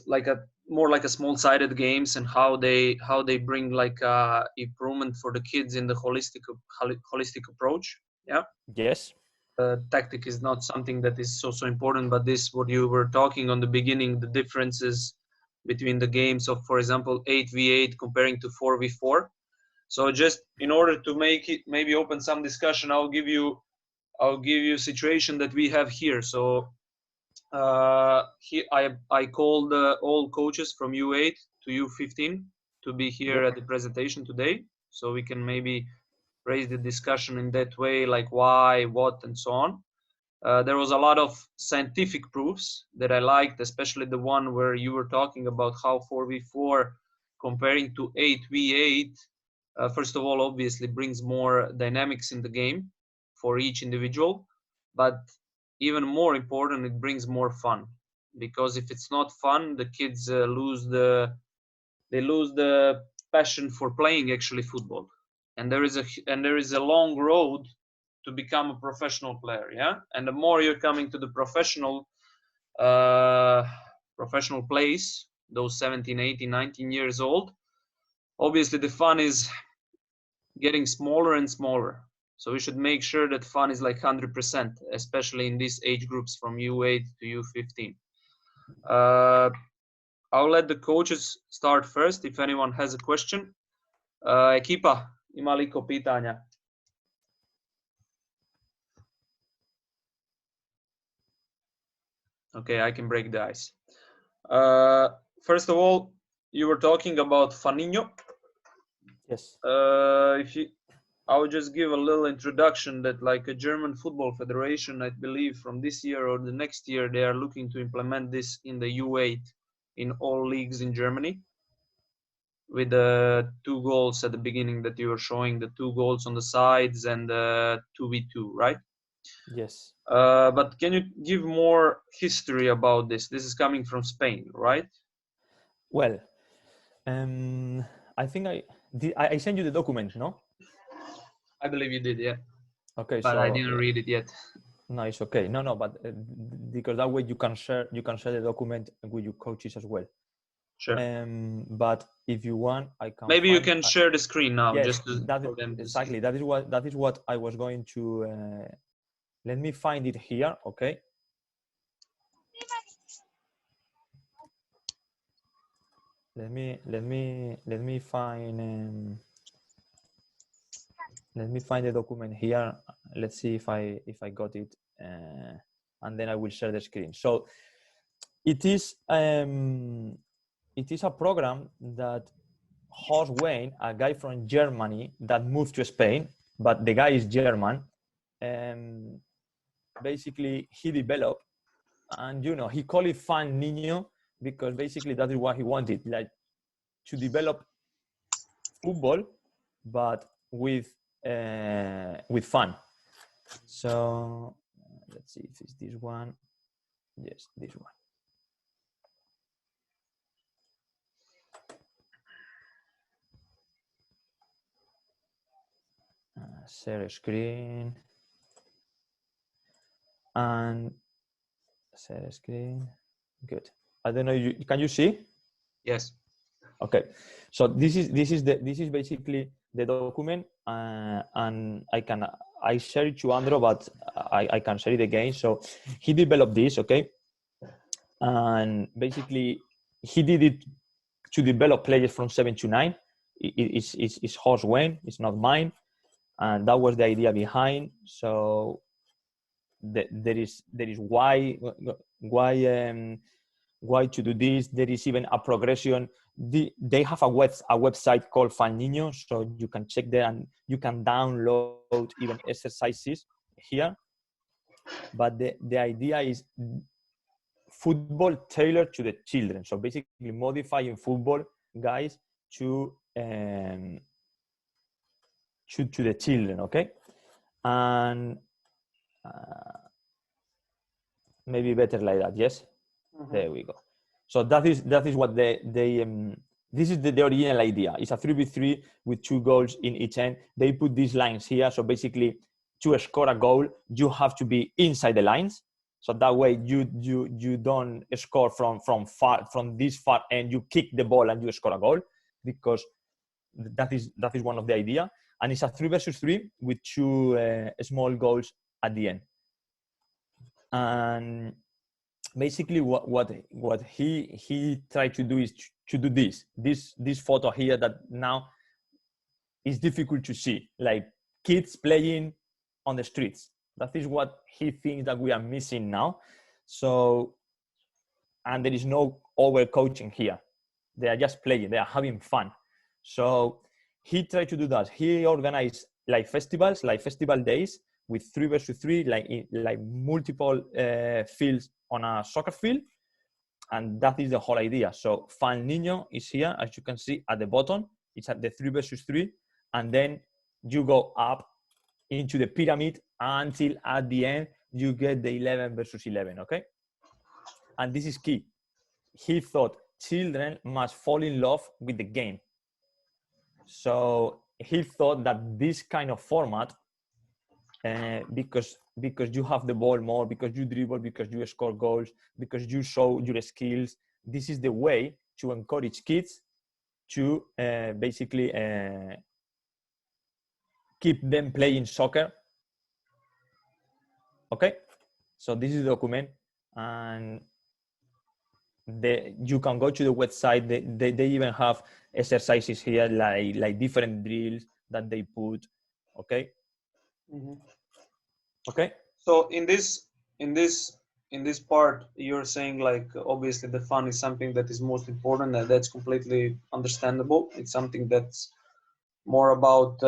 like a small-sided games, and how they bring like improvement for the kids in the holistic approach. Yeah. Yes. Tactic is not something that is so important, but this, what you were talking on the beginning, the differences between the games of, for example, 8v8 comparing to 4v4. So just in order to make it, maybe open some discussion, I'll give you a situation that we have here. So here I called all coaches from U8 to U15 to be here at the presentation today, so we can maybe raise the discussion in that way, like why, what, and so on. There was a lot of scientific proofs that I liked, especially the one where you were talking about how 4v4 comparing to 8v8, first of all, obviously brings more dynamics in the game for each individual, but even more important, it brings more fun, because if it's not fun, the kids lose the passion for playing actually football. and there is a long road to become a professional player. Yeah, and the more you're coming to the professional place, those 17, 18, 19 years old, obviously the fun is getting smaller and smaller. So we should make sure that fun is like 100%, especially in these age groups from U8 to U15. I'll let the coaches start first if anyone has a question. Ekipa, ima li ko pitanja? Okay, I can break the ice. First of all, you were talking about Faninho. Yes. I would just give a little introduction that like a German Football Federation, I believe from this year or the next year, they are looking to implement this in the U8 in all leagues in Germany, with the 2 goals at the beginning that you were showing, the 2 goals on the sides and the 2v2, right? Yes. But can you give more history about this? This is coming from Spain, right? Well, I think I sent you the document, no? I believe you did, yeah. Okay, but so I didn't read it yet. No, it's okay. No, but because that way you can share the document with your coaches as well. Sure. But if you want, I can. Maybe you can share the screen now, yes, just for them to exactly. see. That is what I was going to. Let me find it here. Okay. Let me find. Let me find the document here. Let's see if I got it, and then I will share the screen. So it is a program that Horst Wein, a guy from Germany that moved to Spain, but the guy is German. Basically, he developed, and he called it Fan Niño because basically that is what he wanted, like to develop football, but with fun. So let's see if it's this one. Yes, this one. Share screen and share screen. Good. I don't know. Can you see? Yes. Okay. So this is basically the document, and I share it to Andro, but I can share it again. So he developed this, okay, and basically he did it to develop players from 7 to 9. It's Horst Wein, it's not mine, and that was the idea behind. So there is why to do this. There is even a progression. They have a website called Fan Niño, so you can check there and you can download even exercises here. But the idea is football tailored to the children. So basically modifying football, guys, to the children, okay? And maybe better like that, yes? Mm-hmm. There we go. So that is what this is the original idea. It's a 3v3 with 2 goals in each end. They put these lines here. So basically, to score a goal, you have to be inside the lines. So that way you don't score from this far end. You kick the ball and you score a goal, because that is one of the idea. And it's a 3 versus 3 with 2 small goals at the end. And basically what he tried to do is to do this photo here that now is difficult to see, like kids playing on the streets. That is what he thinks that we are missing now. So, and there is no over coaching here. They are just playing, they are having fun. So he tried to do that. He organized like festivals, like festival days with 3 versus 3, like multiple fields on a soccer field. And that is the whole idea. So Fan Niño is here, as you can see at the bottom. It's at the 3 versus 3. And then you go up into the pyramid until at the end, you get the 11 versus 11, okay? And this is key. He thought children must fall in love with the game. So he thought that this kind of format, because you have the ball more, because you dribble, because you score goals, because you show your skills, this is the way to encourage kids to basically keep them playing soccer. Okay, so this is the document, and you can go to the website. They even have exercises here, like different drills that they put. Okay. Okay. So in this part, you're saying like obviously the fun is something that is most important, and that's completely understandable. It's something that's more about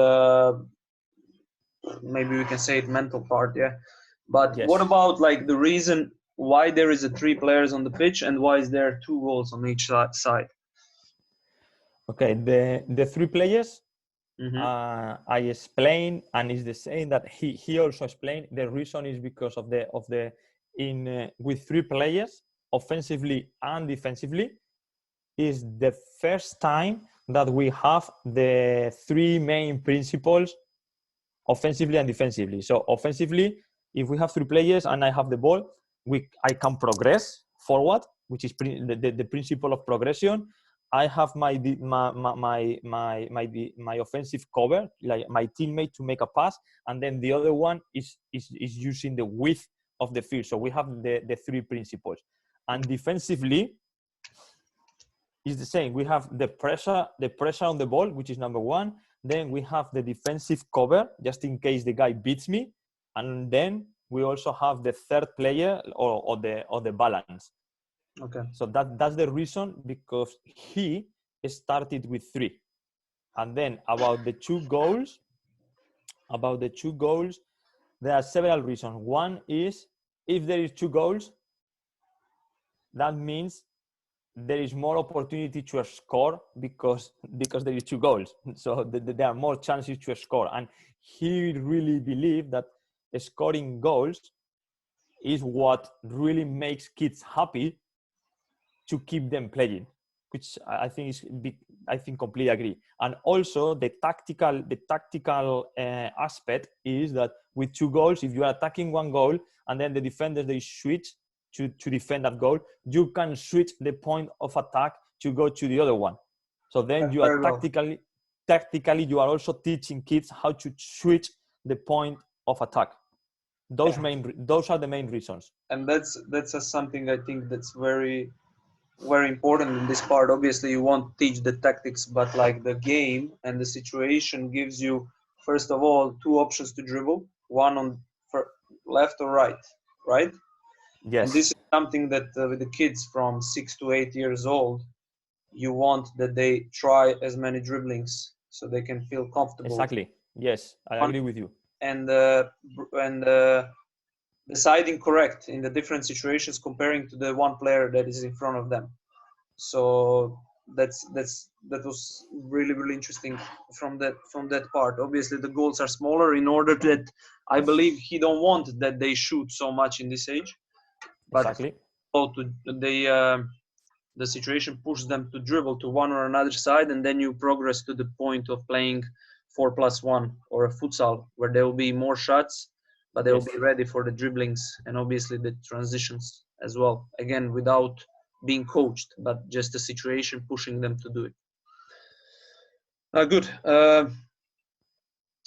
maybe we can say it mental part, yeah. But Yes. what about like the reason why there is a 3 players on the pitch and why is there 2 goals on each side? Okay, the 3 players, I explained, and it's the same that he also explained. The reason is because of the with 3 players, offensively and defensively, is the first time that we have the 3 main principles, offensively and defensively. So offensively, if we have 3 players and I have the ball, I can progress forward, which is the principle of progression. I have my offensive cover, like my teammate to make a pass, and then the other one is using the width of the field. So we have the 3 principles. And defensively is the same. We have the pressure on the ball, which is number 1. Then we have the defensive cover, just in case the guy beats me. And then we also have the 3rd player or the balance. Okay. So that's the reason, because he started with 3. And then about the 2 goals, there are several reasons. One is, if there is 2 goals, that means there is more opportunity to score because there is 2 goals. So there are more chances to score. And he really believed that scoring goals is what really makes kids happy to keep them playing, which I think completely agree. And also the tactical aspect is that with 2 goals, if you are attacking 1 goal and then the defenders, they switch to defend that goal, you can switch the point of attack to go to the other one. So then you are tactically you are also teaching kids how to switch the point of attack. Those are the main reasons. And that's something I think that's very, very important in this part. Obviously you won't teach the tactics, but like the game and the situation gives you, first of all, 2 options to dribble, one on left or right? Yes. And this is something that with the kids from 6 to 8 years old, you want that they try as many dribblings so they can feel comfortable. Exactly. Yes, I agree with you. And deciding correct in the different situations, comparing to the 1 player that is in front of them. So that was really, really interesting from that part. Obviously the goals are smaller in order that I believe he don't want that they shoot so much in this age. But exactly. The situation pushes them to dribble to one or another side, and then you progress to the point of playing 4+1 or a futsal, where there will be more shots, but they will be ready for the dribblings and obviously the transitions as well. Again, without being coached, but just the situation pushing them to do it. Good.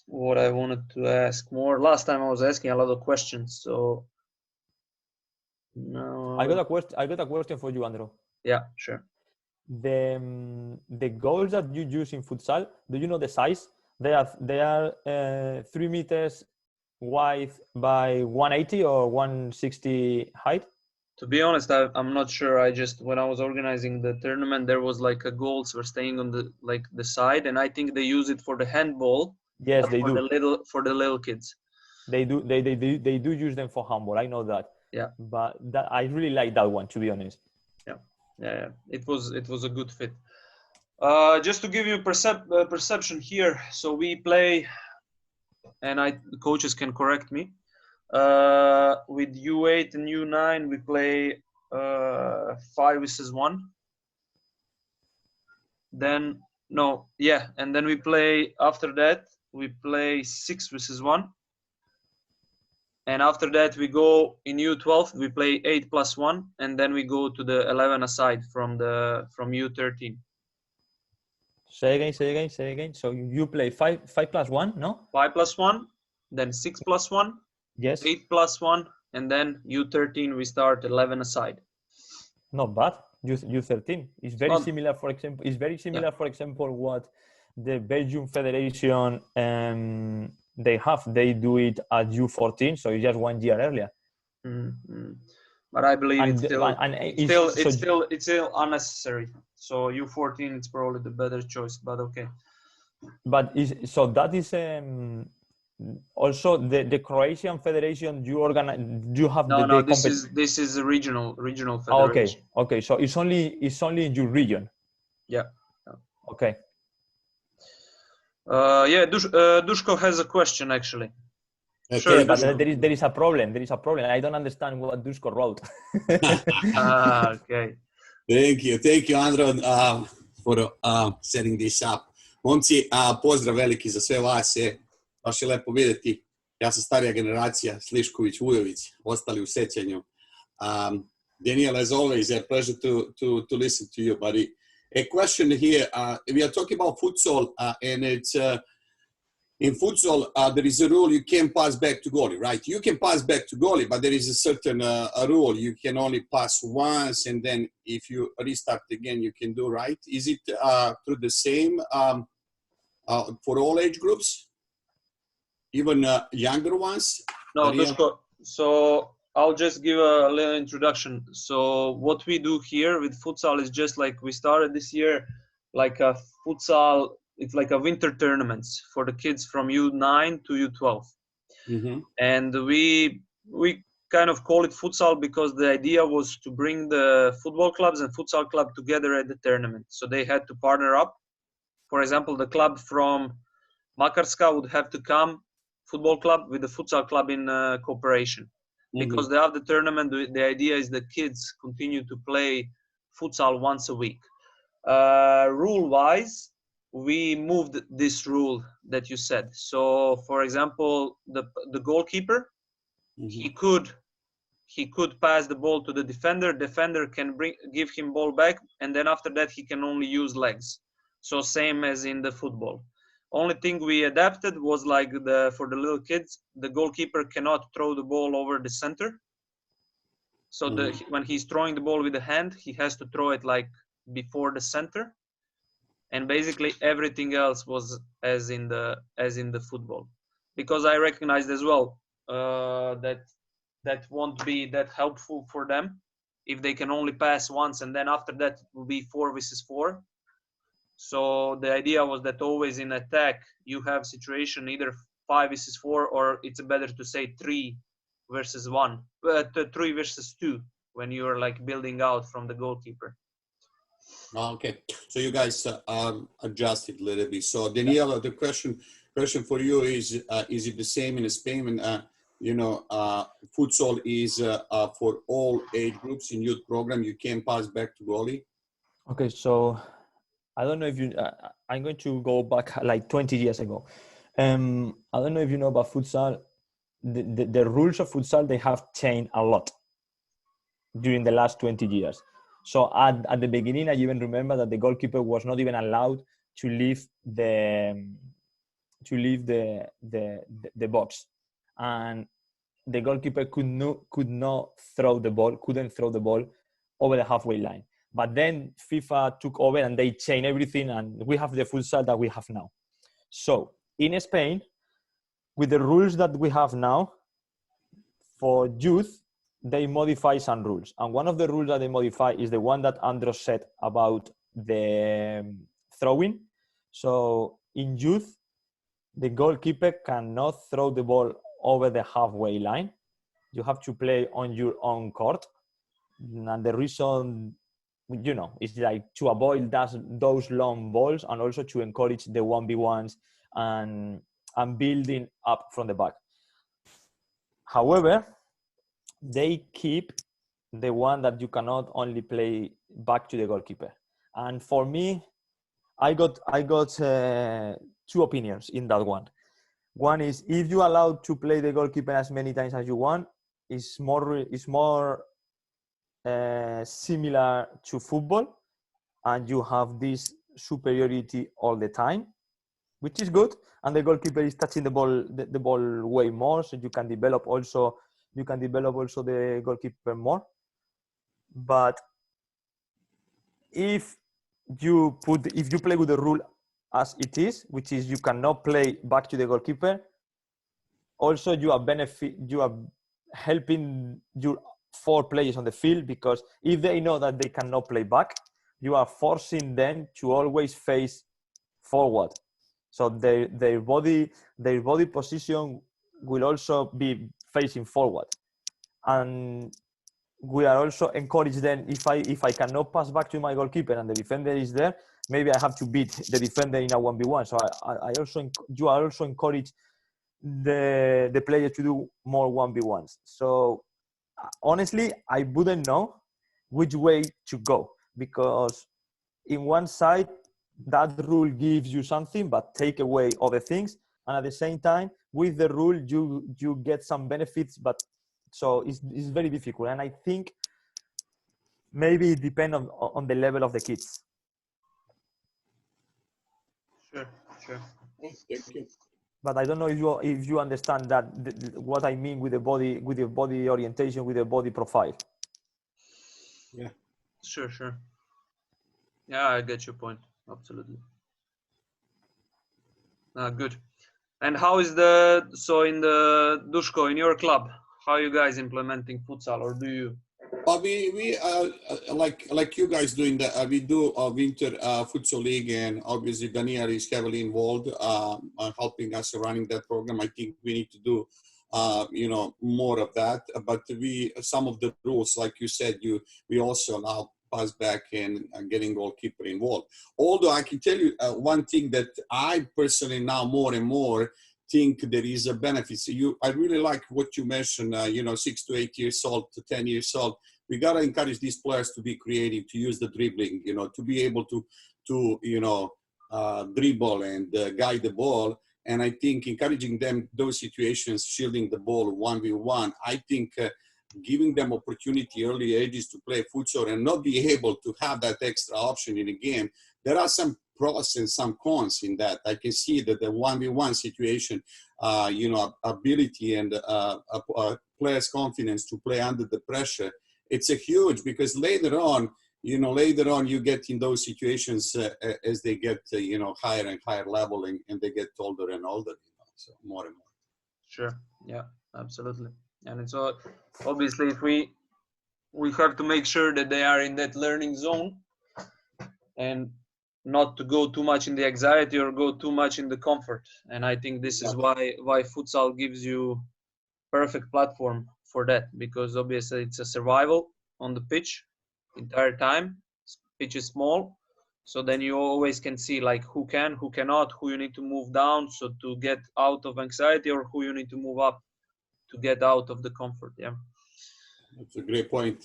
What I wanted to ask more. Last time I was asking a lot of questions, so no. I got a question for you, Andro. Yeah, sure. The goals that you use in futsal, do you know the size? They are 3 meters wide by 180 or 160 height. To be honest, I'm not sure. When I was organizing the tournament, there was like a goals were staying on the side, and I think they use it for the handball. Yes, they do. For the little kids. They do. They do use them for handball. I know that. Yeah. But I really like that one, to be honest. Yeah. It was a good fit. Just to give you perception here, so we play, and the coaches can correct me. With U8 and U9, we play 5 versus 1. Then No, yeah, and then we play after that. We play 6 versus 1, and after that we go in U12. We play 8+1, and then we go to the 11 aside from U13. Say again. So you play 5+1, no? 5+1, then 6+1, Yes. 8+1, and then U13 we start 11 aside. Not bad. U13 is very Not, similar. For example, yeah. For example, what the Belgium Federation they have. They do it at U14, so it's just 1 year earlier. Mm-hmm. But I believe And it's still unnecessary. So U14 it's probably the better choice. But okay. But so that is also the Croatian Federation. You have No. This is a regional federation. Okay. So it's only in your region. Yeah. Okay. Yeah. Duško has a question actually. Okay, Sure, but there is a problem. I don't understand what Duško wrote. Okay. Thank you, Andro, for setting this up. Momci, pozdrav veliki za sve vas. Baš je lepo vidjeti. Ja sam starija generacija, Slišković, Vujović, ostali u sećanju. Daniel, as always, a pleasure to listen to you, buddy. A question here. We are talking about futsal, and it's in futsal, there is a rule you can't pass back to goalie, right? You can pass back to goalie, but there is a certain a rule. You can only pass once, and then if you restart again, you can do, right? Is it through the same for all age groups, even younger ones? No, Duško. So I'll just give a little introduction. So what we do here with futsal is just like we started this year, like a futsal. It's like a winter tournaments for the kids from U9 to U12. Mm-hmm. And we kind of call it futsal because the idea was to bring the football clubs and futsal club together at the tournament. So they had to partner up. For example, the club from Makarska would have to come, football club, with the futsal club in cooperation. Mm-hmm. Because they have the tournament, the idea is the kids continue to play futsal once a week. Rule-wise, we moved this rule that you said. So, for example, the goalkeeper, mm-hmm. he could pass the ball to the defender. Defender can give him ball back, and then after that he can only use legs. So same as in the football. Only thing we adapted was like for the little kids, the goalkeeper cannot throw the ball over the center. So mm-hmm. When he's throwing the ball with the hand, he has to throw it like before the center. And basically everything else was as in the football, because I recognized as well that won't be that helpful for them if they can only pass once, and then after that it will be 4 versus 4. So the idea was that always in attack you have situation either 5 versus 4, or it's better to say 3 versus 1, 3 versus 2 when you're like building out from the goalkeeper. Okay, so you guys adjusted a little bit. So Daniela, the question for you is it the same in Spain when futsal is for all age groups in youth program? You can pass back to goalie. Okay, so I don't know if you. I'm going to go back like 20 years ago. I don't know if you know about futsal. The rules of futsal, they have changed a lot during the last 20 years. So at the beginning, I even remember that the goalkeeper was not even allowed to leave the box, and the goalkeeper couldn't throw the ball over the halfway line. But then FIFA took over and they changed everything, and we have the futsal that we have now. So in Spain, with the rules that we have now for youth, they modify some rules. And one of the rules that they modify is the one that Andro said about the throwing. So in youth, the goalkeeper cannot throw the ball over the halfway line. You have to play on your own court. And the reason, is like to avoid those long balls, and also to encourage the 1v1s and building up from the back. However, they keep the one that you cannot only play back to the goalkeeper. And for me, I got two opinions in that one. One is if you allow to play the goalkeeper as many times as you want, it's more similar to football, and you have this superiority all the time, which is good. And the goalkeeper is touching the ball way more, so you can develop also the goalkeeper more. But if you play with the rule as it is, which is you cannot play back to the goalkeeper, also you are helping your 4 players on the field, because if they know that they cannot play back, you are forcing them to always face forward. So their body position will also be facing forward. And we are also encourage them, if I cannot pass back to my goalkeeper and the defender is there, maybe I have to beat the defender in a 1v1. So you are also encourage the player to do more 1v1s. So honestly, I wouldn't know which way to go, because in one side that rule gives you something but take away other things, and at the same time with the rule you get some benefits, but so it's very difficult. And I think maybe it depends on the level of the kids. Sure. Thank you. But I don't know if you understand that what I mean with the body orientation, with the body profile. Yeah. Sure. Yeah, I get your point. Absolutely. Good. And how is in the Duško, in your club, how are you guys implementing futsal, or do you? We like you guys doing that. We do a winter futsal league, and obviously Daniel is heavily involved, helping us running that program. I think we need to do, more of that. But some of the rules, like you said, we also allow pass back and getting goalkeeper involved. Although I can tell you one thing that I personally now more and more think there is a benefit. So I really like what you mentioned, 6 to 8 years old to 10 years old. We got to encourage these players to be creative, to use the dribbling, to be able to dribble and guide the ball. And I think encouraging them, those situations, shielding the ball 1v1, I think giving them opportunity early ages to play futsal and not be able to have that extra option in a game. There are some pros and some cons in that. I can see that the 1v1 situation, ability and players' confidence to play under the pressure, it's a huge, because later on you get in those situations as they get, higher and higher level and they get older and older, so more and more. Sure. Yeah, absolutely. And it's obviously if we have to make sure that they are in that learning zone and not to go too much in the anxiety or go too much in the comfort. And I think this is why futsal gives you perfect platform for that, because obviously it's a survival on the pitch entire time. Pitch is small, so then you always can see like who can, who cannot, who you need to move down so to get out of anxiety, or who you need to move up to get out of the comfort. Yeah, that's a great point.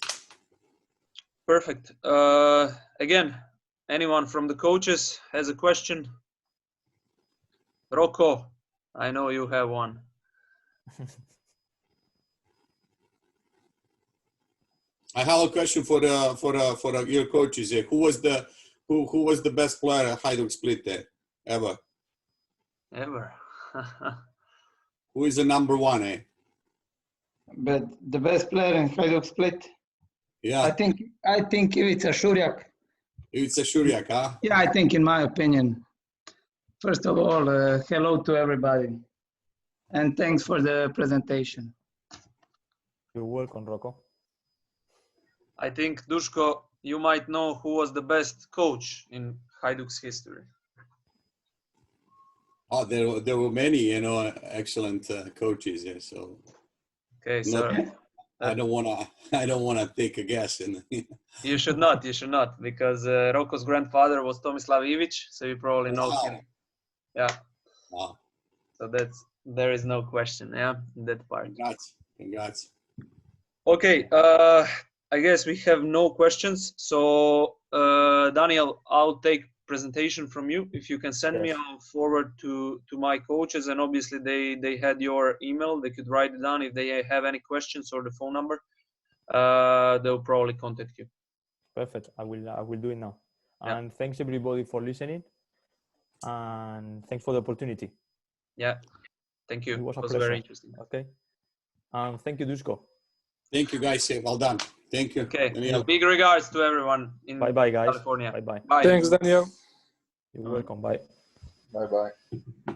Perfect. Again, anyone from the coaches has a question? Rocco, I know you have one. I have a question for your coaches. Who was the best player at Hajduk Split ever? Ever. Who is the number one? But the best player in Hajduk Split? Yeah. I think Ivica Šurjak. Ivica Šurjak, huh? Yeah, I think, in my opinion. First of all, hello to everybody, and thanks for the presentation. You're welcome, Rocco. I think, Duško, you might know who was the best coach in Hajduk's history. Oh, there were many, excellent coaches. Yeah, so. Okay, so I don't wanna take a guess. You should not, because Rocco's grandfather was Tomislav Ivic, so you probably know him. Yeah. Wow. So there is no question, yeah, in that part. Congrats. Okay, I guess we have no questions. So Daniel, I'll take presentation from you. If you can send me, Yes. I'll forward to my coaches, and obviously they had your email. They could write it down. If they have any questions or the phone number, they'll probably contact you. Perfect. I will do it now. Yeah. And thanks everybody for listening. And thanks for the opportunity. Yeah, thank you. It was a It was pleasure. very interesting. Okay. And thank you, Dusko. Thank you, guys. Well done. Thank you. Okay. Daniel. Big regards to everyone in Bye bye, guys. California. Bye bye. Bye. Thanks, Daniel. You're welcome. Bye. Bye bye.